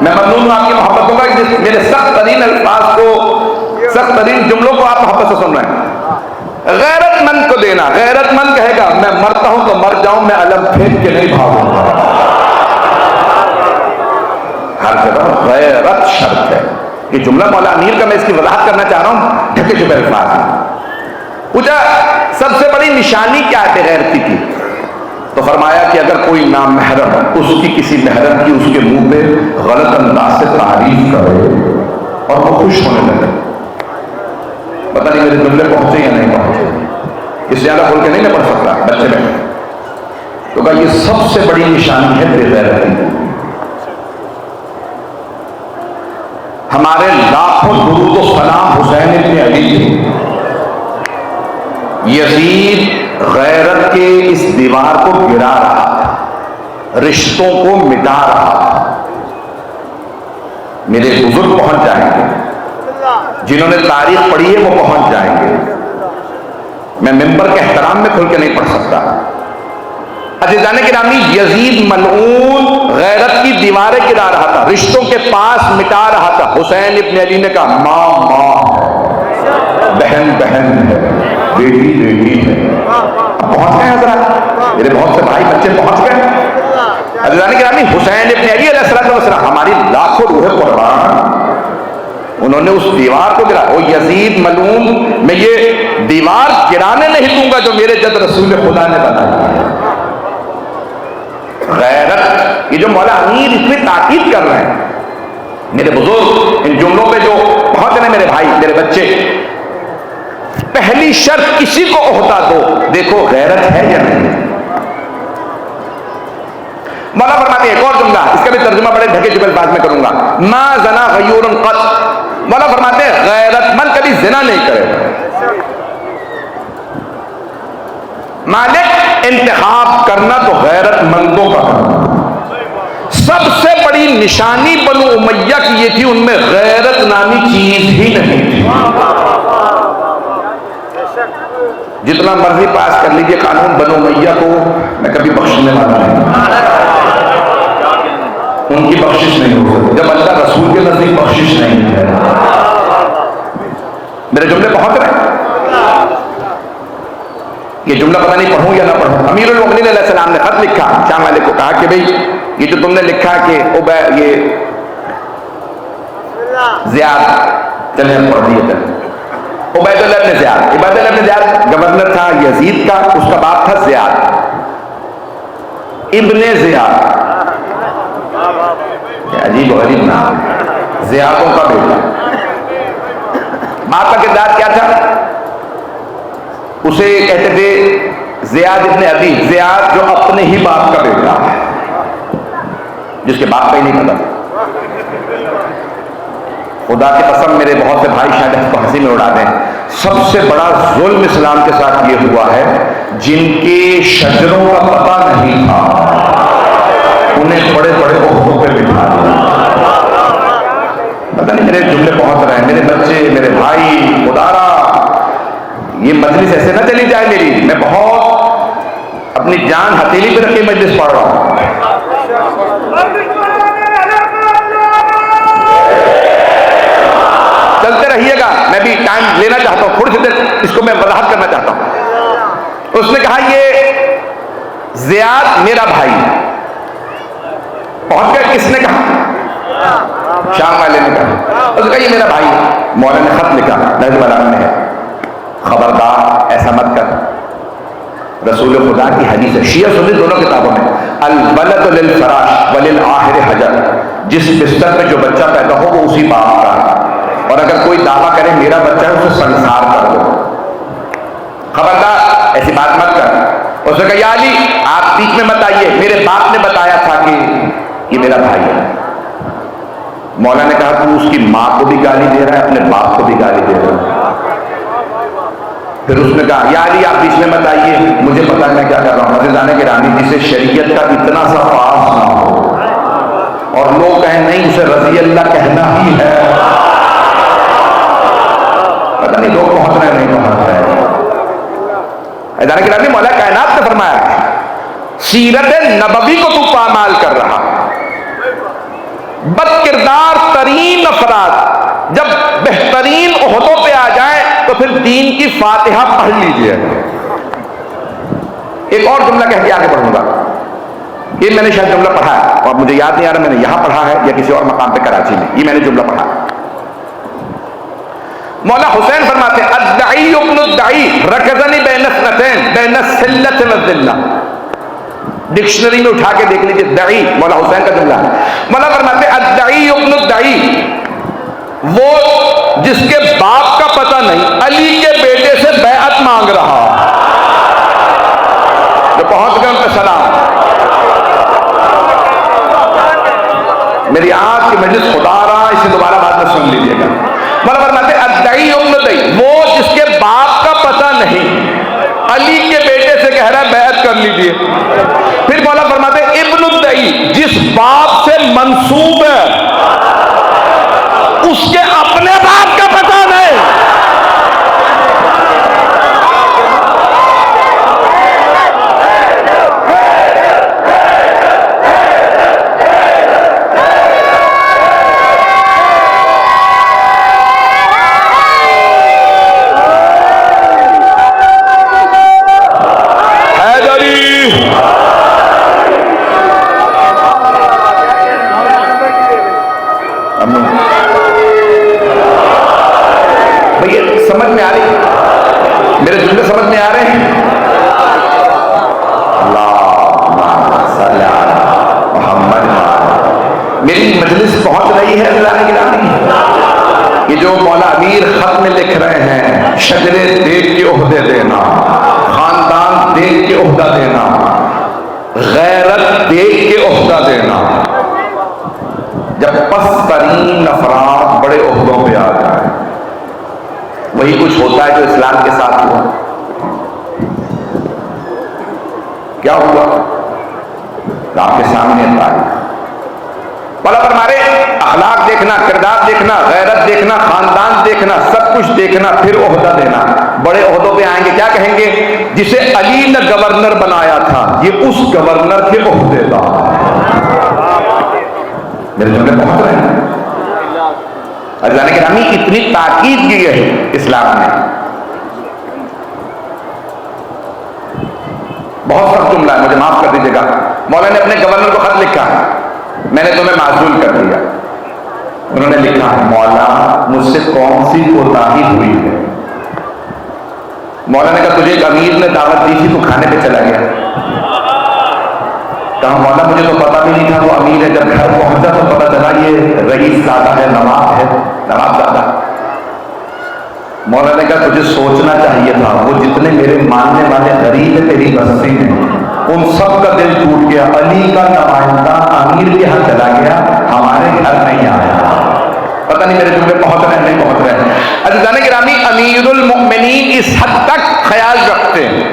میں ممنون ہوں آپ کی محبتوں کا کہ میرے سخت ترین الفاظ کو، سخت ترین جملوں کو آپ محبت سے سن رہے ہیں. غیرت مند کو دینا. غیرت مند کہے گا میں مرتا ہوں تو مر جاؤں، میں علم پھینک کے نہیں بھاگوں گا. ہر جگہ غیرت شرط ہے. یہ جملہ مولا امیر کا میں اس کی وضاحت کرنا چاہ رہا ہوں ڈھکے چھپے الفاظ میں. پوچھا سب سے بڑی نشانی کیا ہے غیرتی کی؟ تو فرمایا کہ اگر کوئی نامحرم اس کی کسی محرم کی اس کے منہ پہ غلط انداز سے تعریف کرے اور وہ خوش ہونے لگے. پتہ نہیں میرے جملے پہنچے یا نہیں پہنچے، اس زیادہ کھول کے نہیں میں پڑھ سکتا بچے میں. تو کہا یہ سب سے بڑی نشانی ہے بے غیرتی. ہمارے لاکھوں درود و سلام حسین ابن علی تھے. یزید غیرت کے اس دیوار کو گرا رہا تھا، رشتوں کو مٹا رہا تھا. میرے بزرگ پہنچ جائیں گے، جنہوں نے تاریخ پڑھی ہے وہ پہنچ جائیں گے. میں ممبر کے احترام میں کھل کے نہیں پڑھ سکتا. عزیزان گرامی، یزید ملعون غیرت کی دیواریں گرا رہا تھا، رشتوں کے پاس مٹا رہا تھا. حسین ابن علی نے کہا ماں ماں ہے، بہن بہن ہے، بیٹی بیٹی ہے. پہنچ گئے حضرات، میرے بہت سے بھائی بچے پہنچ گئے. عزیزان گرامی، حسین ابن علی علیہ السلام ہماری لاکھوں روح قربان، انہوں نے اس دیوار کو گرا. وہ یزید ملعون، میں یہ دیوار گرانے نہیں دوں گا جو میرے جد رسول خدا نے بنائی. غیرت، یہ جو مولا امیر اس میں تاکید کر رہے ہیں میرے بزرگ، ان جملوں پہ جو پہنچ رہے ہیں میرے بھائی میرے بچے، پہلی شرط کسی کو عہدہ دو، دیکھو غیرت ہے یا نہیں. مولا فرماتے ہیں ایک اور جملہ، اس کا بھی ترجمہ بڑے ڈھکے چکے الفاظ میں کروں گا، ما زنا غیور قط. مولا فرماتے ہیں غیرت مند کبھی زنا نہیں کرے گا. مالک، انتخاب کرنا تو غیرت مندوں کا کرنا. سب سے بڑی نشانی بنو امیہ کی یہ تھی، ان میں غیرت نامی چیز ہی نہیں تھی. جتنا مرضی پاس کر لیجئے قانون، بنو امیہ کو میں کبھی بخشنے والا نہیں. ان کی بخشش نہیں ہو سکتی جب اللہ رسول کے نزدیک بخشش نہیں ہے. میرے جملے پہنچ رہے ہیں؟ یہ جملہ پتہ نہیں پڑھوں یا نہ پڑھوں. امیر المومنین علیہ السلام نے خط لکھا، شام والے کو کہا کہ بھئی یہ جو تم نے لکھا کہ یہ زیاد، چلیں پڑھ دیے تھے. عبید اللہ ابن زیاد، عبید اللہ ابن زیاد گورنر تھا یزید کا، اس کا باپ تھا زیاد ابن زیاد. عجیب و غریب نام، زیادوں کا بیٹا. باپ کا کردار کیا تھا؟ اسے کہتے تھے زیاد ابن ابی، زیاد جو اپنے ہی باپ کا بیٹا ہے، جس کے باپ کا ہی نہیں پتا. خدا کی قسم میرے بہت سے بھائی شاید اس کو ہنسی میں اڑا دیں، سب سے بڑا ظلم اسلام کے ساتھ یہ ہوا ہے جن کے شجروں کا پتہ نہیں تھا انہیں بڑے بڑے عہدوں پہ بٹھا دیا. پتہ نہیں میرے جملے پہنچ رہے ہیں میرے بچے میرے بھائی. خدارا یہ مجلس ایسے نہ چلی جائے میری، میں بہت اپنی جان ہتھیلی پہ رکھ کے مجلس پڑھ رہا ہوں. چلتے رہیے گا، میں بھی ٹائم لینا چاہتا ہوں، تھوڑی سی دیر اس کو میں وضاحت کرنا چاہتا ہوں. اس نے کہا یہ زیاد میرا بھائی. پہنچ گئے، کس نے کہا؟ شام والے نے کہا. اس نے کہا یہ میرا بھائی. مولا نے خط لکھا، نظر بلان میں ہے، خبردار ایسا مت کر. رسول خدا کی حدیث ہے، شیعہ سنی دونوں کتابوں میں، الولد للفراش وللآخر حجر. جس بستر پہ جو بچہ پیدا ہو وہ اسی باپ کا، اور اگر کوئی دعویٰ کرے میرا بچہ ہے اسے سنسار کر دو. خبردار ایسی بات مت کر. اس نے کہا یا علی آپ بیچ میں مت آئیے، میرے باپ نے بتایا تھا کہ یہ میرا بھائی ہے. مولا نے کہا تو اس کی ماں کو بھی گالی دے رہا ہے، اپنے باپ کو بھی گالی دے رہا ہے. پھر اس نے کہا یا علی آپ بیچ میں مت آئیے، مجھے پتا ہے میں کیا کر رہا ہوں. عزیزان گرامی، جسے شریعت کا اتنا سا پاس نہ ہو اور لوگ کہیں نہیں اسے رضی اللہ کہنا ہی ہے. پتہ نہیں لوگ پہنچ رہے نہیں پہنچ رہے. عزیزان گرامی، مولا کائنات نے فرمایا سیرت نبوی کو تو پامال کر رہا. بد کردار ترین افراد جب بہترین عہدوں پہ آ جائیں تو پھر دین کی فاتحہ پڑھ لیجئے. ایک اور جملہ کہہ کے آگے بڑھوں گا. یہ میں نے شاید جملہ پڑھا ہے اور مجھے یاد نہیں آ رہا میں نے یہاں پڑھا ہے یا کسی اور مقام پہ کراچی میں. یہ میں نے جملہ پڑھا. مولا حسین فرماتے ہیں الدعی ابن الدعی رکزنی بین اثنتین بین السلۃ والذلہ. ڈکشنری میں اٹھا کے دیکھ لیجئے، دعی مولا حسین کا جملہ ہے. مولا فرماتے ہیں الدعی ابن الدعی، وہ جس کے باپ کا پتہ نہیں علی کے بیٹے سے بیعت مانگ رہا. جو پہنچ گئے ان پہ سلام. میری آج کی مجلس خدا رہا، اسے دوبارہ بعد میں سن لیجئے گا. مولا فرماتے ہیں الدعی ابن الدعی، وہ جس کے باپ کا پتہ نہیں علی کے بیٹے سے کہہ رہا ہے بیعت کر لیجئے. پھر مولا فرماتے ہیں ابن الدعی، جس باپ سے منسوب ہے اس کے اپنے باپ کا پتہ نہیں. سمجھ میں آ رہی؟ میرے جملے سمجھ میں آ رہے ہیں؟ اللہم صلی علی محمد۔ میری مجلس پہنچ رہی ہے اللہ کی گرامی؟ یہ جو مولا امیر خط میں لکھ رہے ہیں، شجرے دیکھ کے عہدے دینا، خاندان دیکھ کے عہدہ دینا، غیرت دیکھ کے عہدہ دینا، جب پس ترین افراد بڑے عہدوں پہ آ جائیں وہی کچھ ہوتا ہے جو اسلام کے ساتھ ہوا۔ کیا ہوا؟ آپ کے سامنے تاریخ بلا پر ہمارے اخلاق دیکھنا، کردار دیکھنا، غیرت دیکھنا، خاندان دیکھنا، سب کچھ دیکھنا، پھر عہدہ دینا۔ بڑے عہدوں پہ آئیں گے کیا کہیں گے؟ جسے علی نے گورنر بنایا تھا یہ اس گورنر کے عہدے دار۔ میرے جملے پہنچ رہے ہیں؟ اللہ نے گرامی اتنی تاکید کی ہے اسلام نے، بہت سخت جملہ ہے، مجھے معاف کر دیجیے گا۔ مولا نے اپنے گورنر کو خط لکھا، میں نے تمہیں معزول کر دیا۔ انہوں نے لکھا، مولا مجھ سے کون سی کوتاہی ہوئی ہے؟ مولا نے کہا تجھے ایک امیر نے دعوت دی تھی تو کھانے پہ چلا گیا۔ کہا مولا مجھے تو پتا بھی نہیں تھا وہ امیر ہے، جب گھر پہنچا تو پتا چلا یہ رئیس زادہ ہے، نواب ہے، نواب زادہ۔ مولا نے کہا تجھے سوچنا چاہیے تھا، وہ جتنے میرے ماننے والے غریب ہیں تیری بستی میں ان سب کا دل ٹوٹ گیا، علی کا نمائندہ امیر کے ہاں چلا گیا، ہمارے گھر نہیں آیا۔ پتہ نہیں میرے جملے پہنچ رہے ہیں نہیں پہنچ رہے ہیں؟ عزیزان گرامی امیر المؤمنین اس حد تک خیال رکھتے ہیں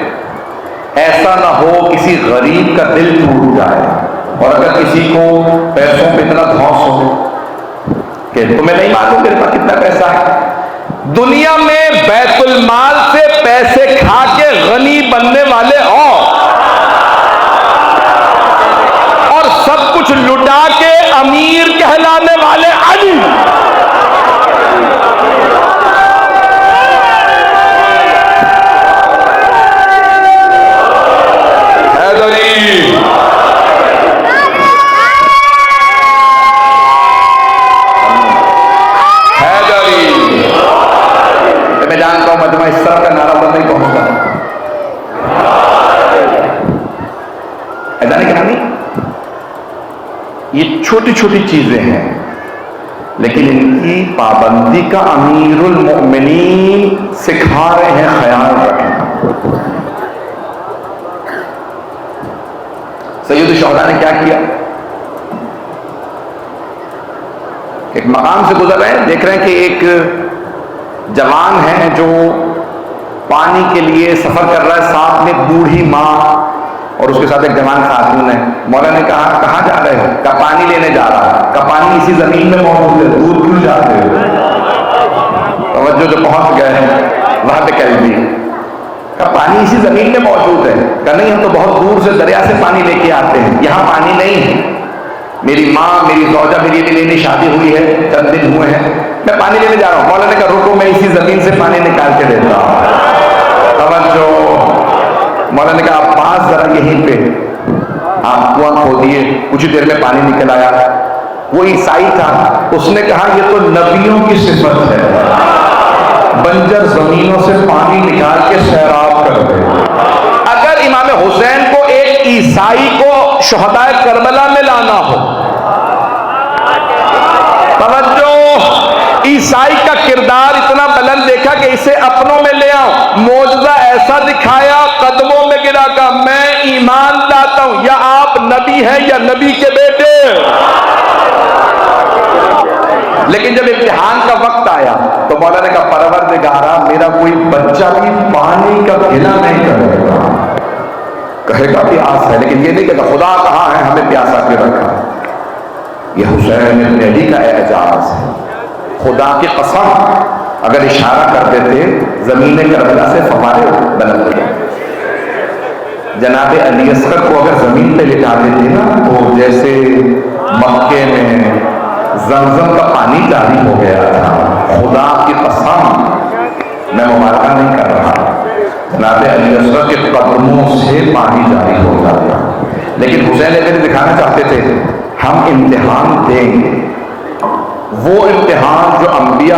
ایسا نہ ہو کسی غریب کا دل ٹوٹ جائے، اور اگر کسی کو پیسوں پہ اتنا دھوس ہو کہ تمہیں نہیں معلوم میرے پاس کتنا پیسہ ہے، دنیا میں بیت المال سے پیسے کھا کے غنی بننے والے اور سب کچھ لٹا کے امیر کہلانے والے علی۔ میں جانتا ہوں مجمع اس طرح کا نعرہ بند نہیں پہنچتا۔ ایسا نہیں کہانی، یہ چھوٹی چھوٹی چیزیں ہیں لیکن ان کی پابندی کا امیر المؤمنین سکھا رہے ہیں خیال رکھنا۔ سید الشہداء نے کیا کیا؟ ایک مقام سے گزر رہے ہیں، دیکھ رہے ہیں کہ ایک جوان ہے جو پانی کے لیے سفر کر رہا ہے، ساتھ میں بوڑھی ماں اور اس کے ساتھ ایک جوان خاتون ہے۔ مولا نے کہا کہاں جا رہے ہو؟ کہا پانی لینے جا رہا ہے۔ کہا پانی اسی زمین میں موجود ہے، دور کیوں جاتے ہو؟ توجہ جو پہنچ گئے ہیں وہاں پہ کہہ دی، کہا پانی اسی زمین میں موجود ہے۔ کہا نہیں ہم تو بہت دور سے دریا سے پانی لے کے آتے ہیں، یہاں پانی نہیں ہے، میری ماں میری زوجہ میری نئی شادی ہوئی ہے، چند دن ہوئے ہیں، میں پانی لینے جا رہا ہوں۔ مولا نے کہا رکو میں اسی زمین سے پانی نکال کے دیتا ہوں۔ توجہ، مولا نے کہا آپ پاس ذرا یہیں پہ، آپ کنواں کھودیے، کچھ دیر میں پانی نکل آیا۔ وہ عیسائی تھا، اس نے کہا یہ تو نبیوں کی صفت ہے، بنجر زمینوں سے پانی نکال کے سیراب کر دے۔ اگر امام حسین کو ایک عیسائی کو شہدائے کربلا میں لانا ہو، توجہ، عیسائی کا کردار اتنا بلند دیکھا کہ اسے اپنوں میں لے آؤ، معجزہ ایسا دکھایا، قدموں میں گرا کہا میں ایمان لاتا ہوں یا آپ نبی ہیں یا نبی کے بیٹے۔ لیکن جب امتحان کا وقت آیا تو مولا نے کہا پروردگارا میرا کوئی بچہ بھی پانی کا گھلا نہیں کرے گا، کہے گا پیاس ہے لیکن یہ نہیں کہتا خدا کہاں ہے ہمیں پیاسا کیوں رکھا۔ یہ حسین ابن علی کا اعجاز ہے، خدا کی قسم اگر اشارہ کر دیتے زمین کربلا سے فوارے بلند ہو جاتے۔ جناب علی اصغر کو اگر زمین پہ لٹا دیتے نا تو جیسے مکے میں زمزم کا پانی جاری ہو گیا تھا، خدا کی قسم میں مبالغہ نہیں کر رہا، جناب علی اصغر کے قدموں سے پانی جاری ہو جاتا۔ لیکن حسین ابن دکھانا چاہتے تھے ہم امتحان دیں گے، وہ امتحان جو انبیاء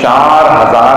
4000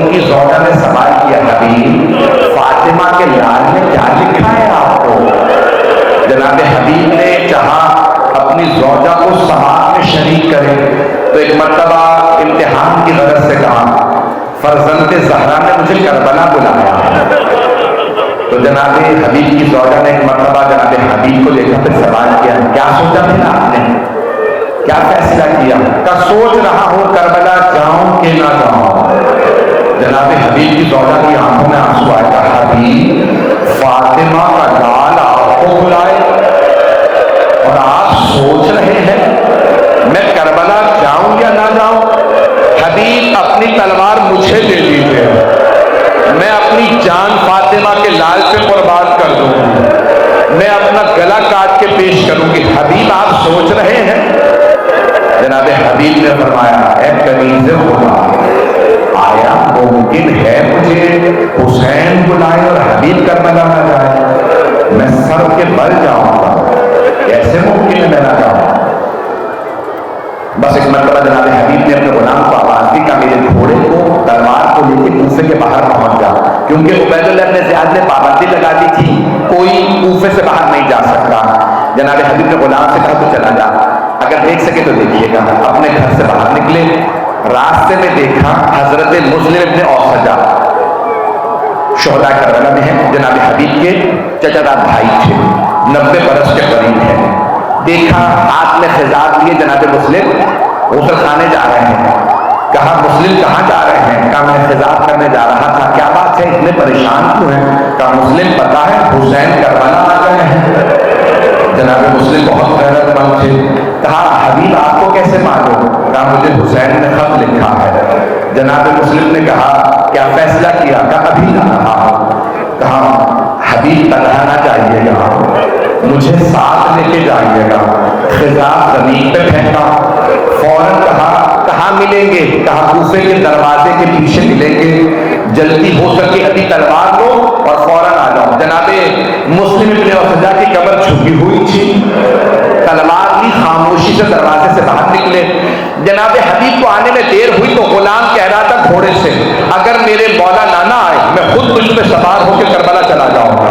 ان کی زوجہ نے سوال کیا حبیب فاطمہ کے لال میں کیا لکھا ہے آپ کو؟ جناب حبیب نے چاہا اپنی زوجہ کو سماعت میں شریک کرے تو ایک مرتبہ امتحان کی غرض سے کہا فرزند زہرا نے مجھے کربلا بلایا. تو جناب حبیب کی زوجہ نے ایک مرتبہ جناب حبیب کو دیکھا پھر سوال کیا کیا سوچا تھا آپ نے, کیا فیصلہ کیا؟ کہ سوچ رہا ہوں کربلا جاؤں کہ نہ جاؤں. جناب حبیب کی زوجہ کی آنکھوں میں آنسو آئے. کہا حبیب فاطمہ کا لال آپ کو بلائے اور آپ سوچ رہے ہیں میں کربلا جاؤں یا نہ جاؤں؟ حبیب اپنی تلوار مجھے دے دیجیے, میں اپنی جان فاطمہ کے لال پہ قربان کر دوں گی, میں اپنا گلا کاٹ کے پیش کروں گی. حبیب آپ سوچ رہے ہیں؟ جناب حبیب نے فرمایا اے کنیز خدا, آیا ممکن ہے مجھے حسین بلائے اور حبیب کربلا نہ جائے؟ میں سر کے بل جاؤں گا, کیسے ممکن ہے میں نہ جاؤں؟ بس ایک مرتبہ جناب حبیب نے اپنے غلام کو آواز دی کہ میرے گھوڑے کو تلوار کو لے کے کوفے کے باہر پہنچ جا, کیونکہ عبید اللہ ابن زیاد نے پابندی لگا دی تھی کوئی کوفے سے باہر نہیں جا سکتا. جناب حبیب نے غلام سے کہا تو چلا جا, اگر دیکھ سکے تو دیکھیے گا. اپنے گھر سے باہر نکلے, راستے میں دیکھا حضرت مسلم ابن اوسجہ شہداء کربلا میں ہیں, جناب حبیب کے چچا دار بھائی تھے, 90 برس کے قریب ہیں. دیکھا ہاتھ میں خضاب لیے جناب مسلم غسل خانے جا رہے ہیں. کہا مسلم کہاں جا رہے ہیں؟ کہا میں خضاب کرنے جا رہا تھا. کیا بات ہے اتنے پریشان کیوں ہیں؟ کہا مسلم پتہ ہے حسین کربلا آ گئے ہیں. جناب مسلم بہت غیرت مند تھے. کہا حبیب آپ کو کیسے معلوم؟ کہا مجھے حسین نے خط لکھا ہے. جناب مسلم نے کہا کیا فیصلہ کیا؟ کہا ابھی جا رہا ہوں. کہا حبیب تنہا نہ جائیے گا, مجھے ساتھ لے کے جائیے گا. خضاب زمین پہ پھینکا, فوراً کہاں ملیں گے؟ کہا کوفے کے دروازے کے پیچھے ملیں گے, جلدی ہو سکے ابھی تلوار لو اور فوراً آ جاؤ. جناب مسلم ابن اوسجہ کی قبر چھپی ہوئی تھی, تلوار لی, خاموشی سے دروازے سے باہر نکلے. جناب حبیب کو آنے میں دیر ہوئی تو غلام کہہ رہا تھا گھوڑے سے اگر میرے مولا نانا آئے میں خود تجھ پہ سوار ہو کے کربلا چلا جاؤں گا,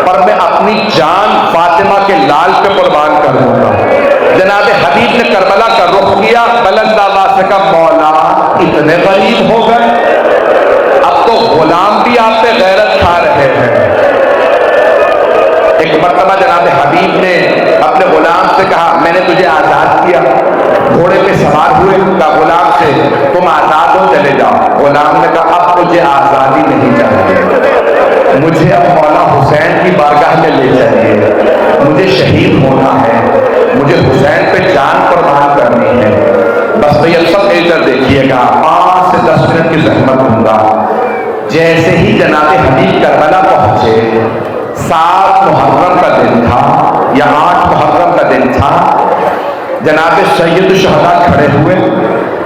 پر میں اپنی جان فاطمہ کے لال پہ قربان کر دوں گا. جناب حبیب نے کربلا کا رخ کیا, بلند آواز سے کہا مولا اتنے غریب ہو گئے, اب تو غلام بھی آپ پہ غیرت کھا رہے ہیں. ایک مرتبہ جناب حبیب نے اپنے غلام سے کہا میں نے تجھے آزاد کیا. گھوڑے پہ سوار ہوئے, کہا غلام سے تم آزاد ہو چلے جاؤ. غلام نے کہا اب مجھے آزادی نہیں چاہیے, مجھے اب مولا حسین کی بارگاہ میں لے چلیے, مجھے شہید ہونا ہے, مجھے حسین پہ جان قربان کرنی ہے. بس بھئی اب سب ادھر دیکھیے گا, 5 سے 10 منٹ کی زحمت دوں گا. جیسے ہی جناب حبیب کربلا پہنچے, 7 محرم کا دن تھا یا 8 محرم کا دن تھا, جناب سید الشہداء کھڑے ہوئے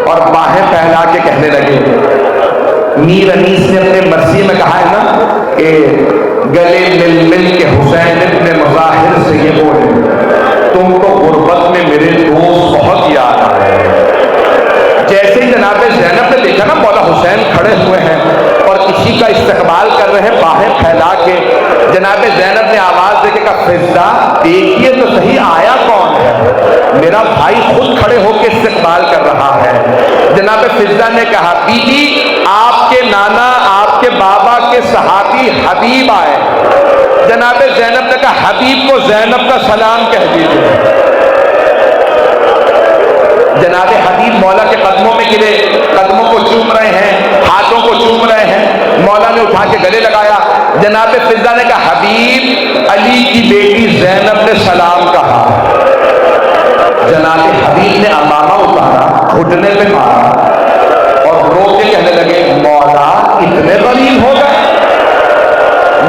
اور باہیں پھیلا کے کہنے لگے. میر انیس نے اپنے مرثی میں کہا ہے نا کہ گلے مل مل کے حسین ابن مظاہر سے یہ بولے تم کو غربت میں میرے دوست بہت یاد آئے. جیسے ہی جناب زینب نے دیکھا نا مولا حسین کھڑے ہوئے ہیں اور کسی کا استقبال کر رہے ہیں باہیں پھیلا کے, جناب زینب نے آواز دے کے کہا فضہ دیکھیے تو صحیح آیا کون ہے, میرا بھائی خود کھڑے ہو کے استقبال کر رہا ہے. جناب فضہ نے کہا بی بی آپ کے نانا آپ کے بابا کے صحابی حبیب آئے. جناب زینب نے کہا حبیب کو زینب کا سلام کہہ دیجیے. جناب حبیب مولا کے قدموں میں گرے, قدموں کو چوم رہے ہیں, ہاتھوں کو چوم رہے ہیں. مولا نے اٹھا کے گلے لگایا. جناب فضہ نے کہا حبیب علی کی بیٹی زینب نے سلام کہا. جناب حبیب نے امامہ اتارا, گھٹنے پہ مارا اور رو کے کہنے لگے مولا اتنے غریب ہو گئے,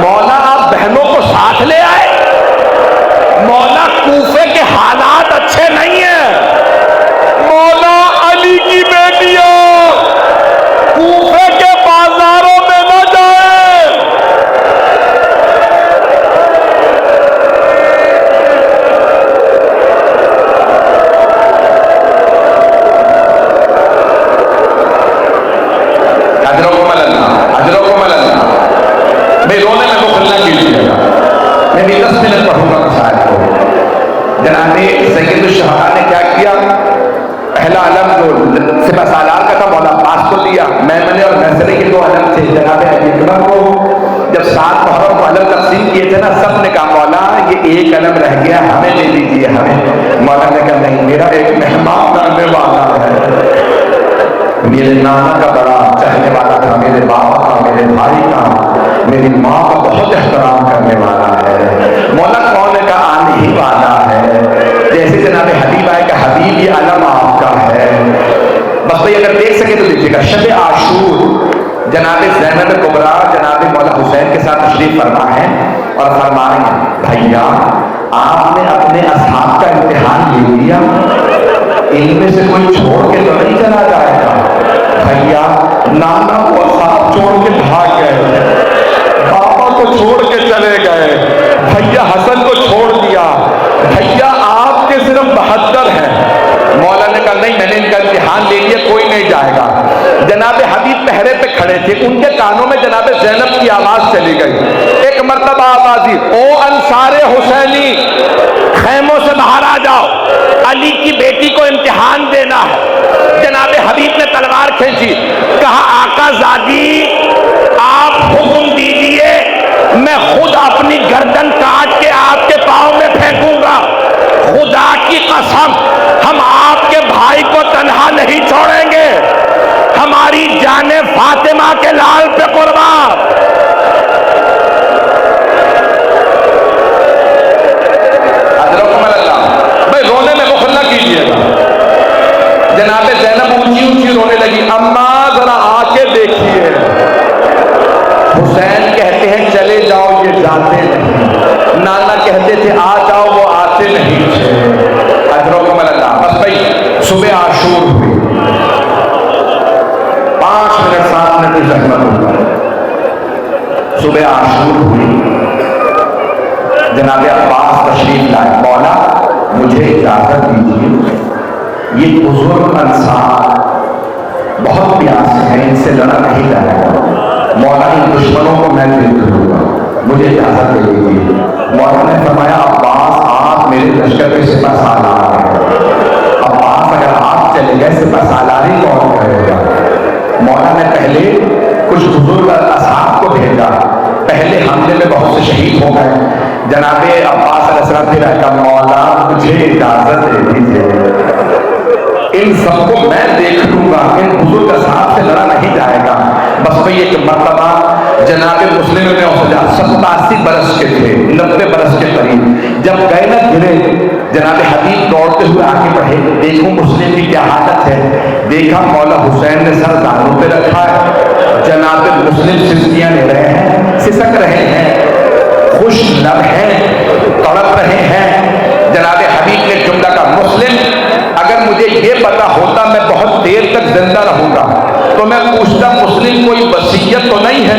مولا آپ بہنوں کو ساتھ لے آئے, مولا کوفے کے حالات اچھے نہیں ہیں, مولا علی کی بیٹیاں کوفے کے بازاروں میں نہ جائیں. میں بھی 10 منٹ پڑھوں گا مسائل کو. جناب سید الشہداء نے کیا کیا؟ پہلا علم جو سپہ سالار کا تھا مولا عباس کو دیا. میمنے اور میسرے کے 2 علم تھے. جناب اکرم کو جب 7 محرم کو علم تقسیم کیے تھے نا، سب نے کہا مولا یہ ایک علم رہ گیا، ہمیں دے دیجیے ہمیں. مولا نے کہا نہیں، میرا ایک مہمان کرنے والا ہے. میرے نانا کا بڑا چاہنے والا تھا، میرے بابا کا، میرے بھائی کا، میری ماں کا بہت احترام کرنے والا ہے. مولا کون کا آنے ہی والا ہے. جیسے جناب حبیب آئے کہ حبیب یہ علم آپ کا ہے. بس بھائی اگر دیکھ سکے تو دیکھیے گا. شب عاشور جناب زینب کبریٰ جناب مولا حسین کے ساتھ تشریف فرما ہے اور فرمائیں بھیا آپ نے اپنے اصحاب کا امتحان لے لیا، ان میں سے کوئی چھوڑ کے تو نہیں چلا جائے گا. بھیا نانا کو اصحاب چھوڑ کے بھاگ گئے، بابا کو چھوڑ کے چلے گئے، بھیا حسن کو چھوڑ دیا، بھیا آپ کے صرف 72 ہیں. مولا نے کہا نہیں، میں نے ان کا امتحان لے لیا، کوئی نہیں جائے گا. جناب حبیب پہرے پہ کھڑے تھے، ان کے کانوں میں جناب زینب کی آواز چلی گئی. ایک مرتبہ آواز دی، او انصار حسینی خیموں سے باہر آ جاؤ، علی کی بیٹی کو امتحان دینا ہے. جناب حبیب نے تلوار کھینچی، کہا آقا زادی آپ حکم دیجئے، میں خود اپنی گردن کاٹ کے آپ کے پاؤں میں پھینکوں گا. خدا کی قسم ہم آپ کے بھائی کو تنہا نہیں چھوڑیں گے، ہماری جان فاطمہ کے لال پہ قربان. بھائی رونے میں بخل نہ کیجیے گا. جناب زینب اونچی اونچی رونے لگی. اماں ذرا آ کے دیکھیے. حسین کہتے ہیں چلے جاؤ، یہ جاتے نہیں. نانا کہتے تھے آ جاؤ، وہ آتے نہیں تھے. اجرکم اللہ. بس بھائی صبح عاشور ہوئی، 5 منٹ 7 منٹ کی زحمت ہوگا. صبح عاشور ہوئی، جناب عباس تشریف لائے. مولا مجھے اجازت دیجیے، یہ بزرگ انصار بہت پیاسے ہیں، ان سے لڑا نہیں جائے گا. مولا ان دشمنوں کو میں دیکھ لوں گا، مجھے اجازت دے دیجیے. مولا نے فرمایا عباس آپ میرے لشکر کے سپہ سالار ہیں. عباس اگر آپ چلے گئے سپہ سالاری کون کرے گا؟ مولا نے پہلے کچھ بزرگ اصحاب کو بھیجا، پہلے حملے میں بہت سے شہید ہو گئے. جناب عباس علیہ السلام پھر کہا مولا مجھے اجازت دے دیجیے، ان سب کو میں دیکھ لوں گا، ان بزرگ اصحاب سے لڑا نہیں جائے گا. بس بھئی ایک مرتبہ جناب مسلم میں 87 برس کے تھے، 90 برس کے قریب جب گئے نہ گرے، جناب حبیب دوڑتے ہوئے آگے بڑھے. دیکھوں مسلم کی کیا حالت ہے. دیکھا مولا حسین نے سر دانوں پہ رکھا ہے، جناب مسلم سسکیاں لے رہے ہیں، سسک رہے ہیں، خوش لب ہیں، تڑپ رہے ہیں. جناب حبیب نے جملہ کا مسلم اگر مجھے یہ پتا ہوتا میں بہت دیر تک زندہ رہوں گا تو میں پوچھتا مسلم کوئی وصیت تو نہیں ہے،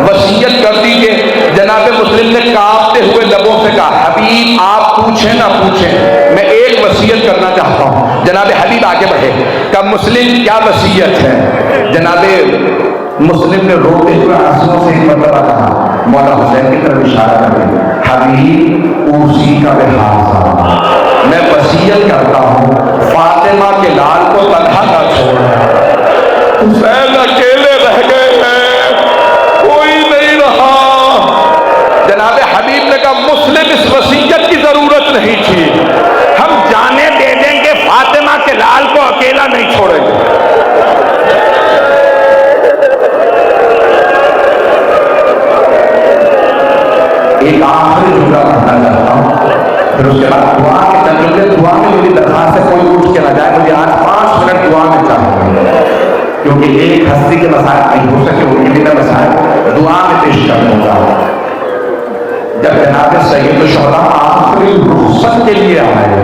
وصیت کر دیجئے. جناب مسلم نے کانپتے ہوئے لبوں سے کہا حبیب آپ پوچھیں نہ پوچھیں، میں ایک وصیت کرنا چاہتا ہوں. جناب حبیب آگے بڑھے، کہا مسلم کیا وصیت ہے؟ جناب مسلم نے روتے ہوئے آنسوؤں سے ایک مرتبہ کہا، مولا حسین کی طرف اشارہ کرے، حبیب اوسی کا لحاظ میں وصیت کرتا ہوں فاطمہ کے لال کو تنہا نہ چھوڑنا. حسین اکیلے رہ گئے ہیں، کوئی نہیں رہا. جناب حبیب نے کہا مسلم اس وصیت کی ضرورت نہیں تھی، ہم جانے دے دیں گے، فاطمہ کے لال کو اکیلا نہیں چھوڑیں گے. ایک آخری جملہ پڑھنا چاہتا ہوں، پھر اس کے بعد دعا کے چند جملے. دعا میں میری درخواست سے کوئی اٹھ کے نہ جائے، مجھے آج 5 منٹ دعا میں چاہیے کیونکہ ایک ہستی کے مسائل نہیں ہو سکے، ان کے مسائل دعا میں پیش کر دوں گا. جب جناب سید الشہداء آخری رخصت کے لیے آئے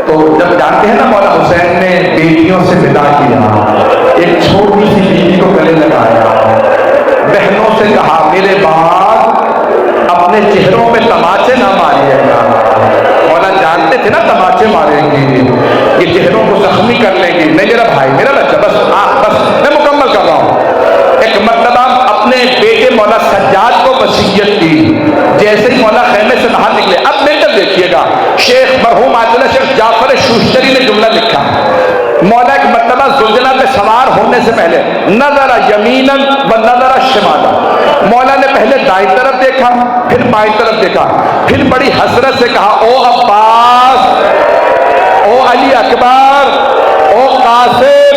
تو جب جانتے ہیں نا مولا حسین نے بیٹیوں سے ودا کیا، ایک چھوٹی سی بیٹی کو گلے لگایا، بہنوں سے کہا میرے بعد اپنے چہروں پہ تماچے نہ ماریے گا. مولا جانتے تھے نا تماچے ماریں گے، یہ چہروں کو زخمی کر لیں گے. نہیں میرا بھائی میرا بچہ، بس میں مکمل کر رہا ہوں. ایک مرتبہ اپنے بیٹے مولا سجاد کو وصیت کی، جیسے ہی مولا خیر پہنچنے سے پہلے نظر یمیناً و نظر شمالاً، مولا نے پہلے دائیں طرف دیکھا، پھر بائیں طرف دیکھا، پھر بڑی حسرت سے کہا او عباس، او علی اکبر، او قاسم،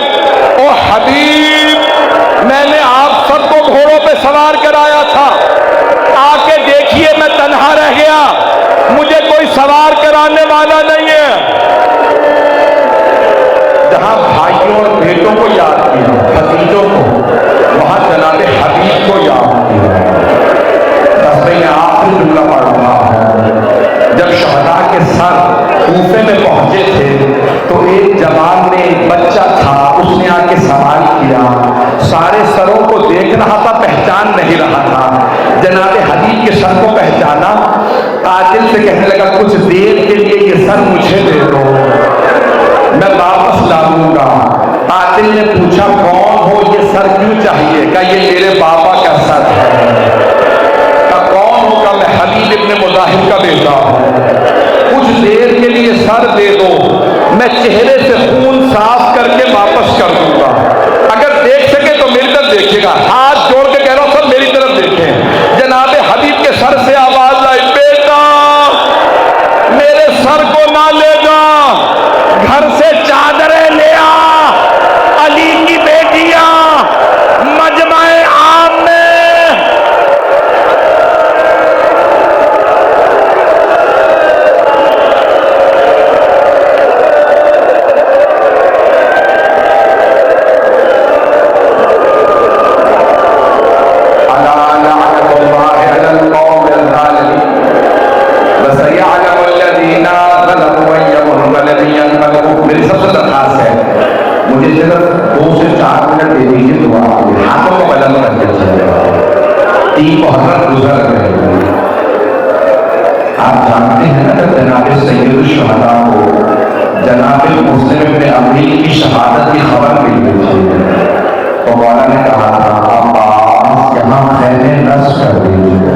او حبیب، میں نے آپ سب کو گھوڑوں پہ سوار کرایا تھا، آ کے دیکھیے میں تنہا رہ گیا، مجھے کوئی سوار کرانے والا نہیں ہے۔ جہاں بھائیوں اور بیٹوں کو یاد کیا، بھتیجوں کو، وہاں جناب حبیب کو یاد کیا۔ بس میں آخری جملہ پڑھ رہا ہوں، جب شہداء کے سر کوفے میں پہنچے تھے تو ایک جوان نے، ایک بچہ تھا، اس نے آ کے سوال کیا، سارے سروں کو دیکھ رہا تھا، پہچان نہیں رہا تھا، جناب حبیب کے سر کو پہچانا، قاتل سے کہنے لگا کچھ دیر کے لیے یہ سر مجھے دے دو، میں واپس لاؤں گا۔ قاتل نے پوچھا کون ہو، یہ سر کیوں چاہیے؟ کہا یہ میرے بابا کا سر ہے۔ کہا کون ہوگا؟ میں حبیب ابن مظاہر کا بیٹا ہوں، کچھ دیر کے لیے سر دے دو، میں چہرے سے خون صاف کر کے واپس کر دوں گا، اگر دیکھ سکے تو میری طرف دیکھے گا۔ ہاتھ جوڑ کے کہہ رہا ہوں سب میری طرف دیکھیں۔ جناب حبیب کے سر سے آواز آئی بیٹا میرے سر کو نہ لے جا، گھر سے چادریں لے آ، علی کی بیٹیاں مجمع عام میں۔ میری سب سے درخواست ہے، مجھے صرف 2 سے 4 منٹ دے دیجیے، دعا ہاتھوں کو بلند رکھ دیجیے، 3 کو حضرت گزر رہے ہیں۔ آپ جانتے ہیں نا جب جناب سید الشہداء کو جناب مسلم ابن عقیل کی شہادت کی خبر ملی تھی تو مولا نے کہا تھا عباس یہاں خیمے نصب کر دیجیے،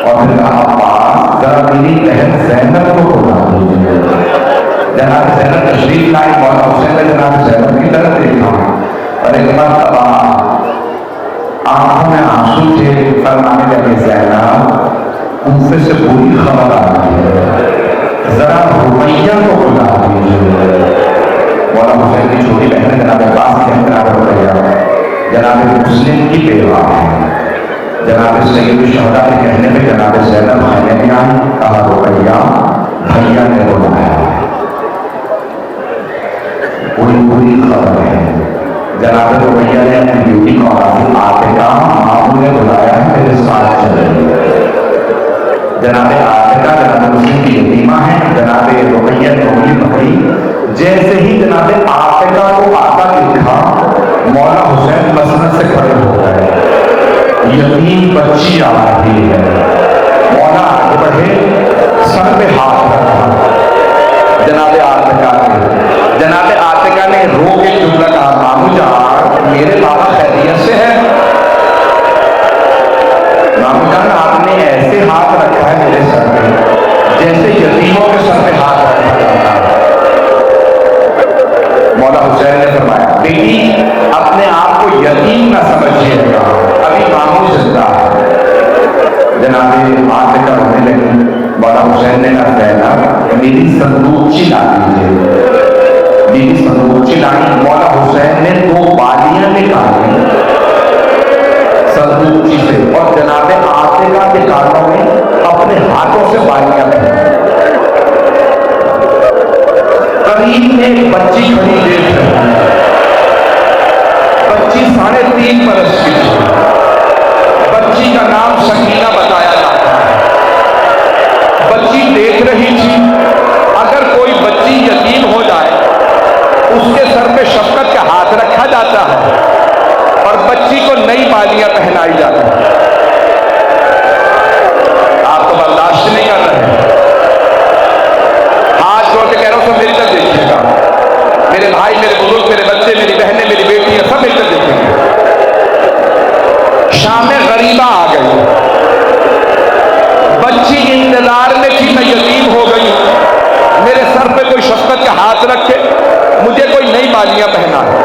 اور پھر کہا عباس ذرا میری بہن زینب کو بلا دیجیے۔ جناب زینب تشریف لائی، مولا حسین نے جناب زینب کی طرف دیکھا اور ایک مرتبہ آنکھوں میں آنسو تھے، فرمانے لگے زینب کوفے سے بری خبر آ رہی ہے، ذرا رقیہ کو بلا دیجیے۔ مولا حسین کی چھوٹی بہن جناب عباس کے جناب رقیہ جناب مسلم کی بیوہ ہے۔ جناب سید الشہداء کے کہنے پہ جناب زینب خانے میں آئی، کہا رقیہ بھیا نے بلایا ہے، بری خبر ہے۔ جناب رقیہ نے اپنی بیٹی کو حاصل عاتقہ ماموں نے بلایا ہے، میرے ساتھ چل رہی ہے۔ جناب عاتقہ جناب مسلم کی یتیمہ ہے، جناب رقیہ نے انگلی پکڑی، جیسے ہی جناب عاتقہ کو آتا دیکھا مولا حسین مسند سے کھڑے ہو گئے، یتیم بچی آ رہی ہے۔ مولا آگے بڑھے، سر پہ ہاتھ رکھا جناب عاتقہ نے، جناب عاتقہ نے رو کے جملہ کہا مامو جان میرے بابا خیریت سے ہے؟ مامو جان آپ نے ایسے ہاتھ رکھا ہے میرے سر پہ جیسے یتیموں کے سر پہ ہاتھ رکھا جاتا ہے۔ مولا حسین نے فرمایا بیٹی اپنے آپ کو یتیم نہ سمجھیے گا، ابھی مامو زندہ ہے۔ جناب عاتقہ رونے لگی، مولا حسین نے کہا زینب میری صندوقچی لا دیجیے۔ میری صندوقچی لائی، مولا حسین نے 2 بالیاں نکالی صندوقچی سے اور جناب عاتقہ کے کانوں میں اپنے ہاتھوں سے بالیاں پہنائی۔ قریب میں ایک بچی کھڑی دیکھ رہی ہے، بچی 3.5 برس کی تھی، بچی کا نام سکینہ بتایا جاتا ہے۔ بچی دیکھ رہی تھی اگر کوئی بچی یتیم ہو جائے اس کے سر پہ شفقت کا ہاتھ رکھا جاتا ہے اور بچی کو نئی بالیاں پہنائی جاتی ہیں۔ آپ تو برداشت نہیں کر رہے، ہاتھ جوڑ کے کہہ رہا ہوں سب میری طرف دیکھیے گا، میرے بھائی میرے بزرگ میرے بچے میری بہنیں میری بیٹیاں سب میری طرف دیکھیں گے۔ شام غریبہ آ گئی، بچی انتظار میں تھی میں یتیم ہو گئی ہوں، میرے سر پہ کوئی شفقت کا ہاتھ رکھے، مجھے کوئی نئی بالیاں پہنا ہے۔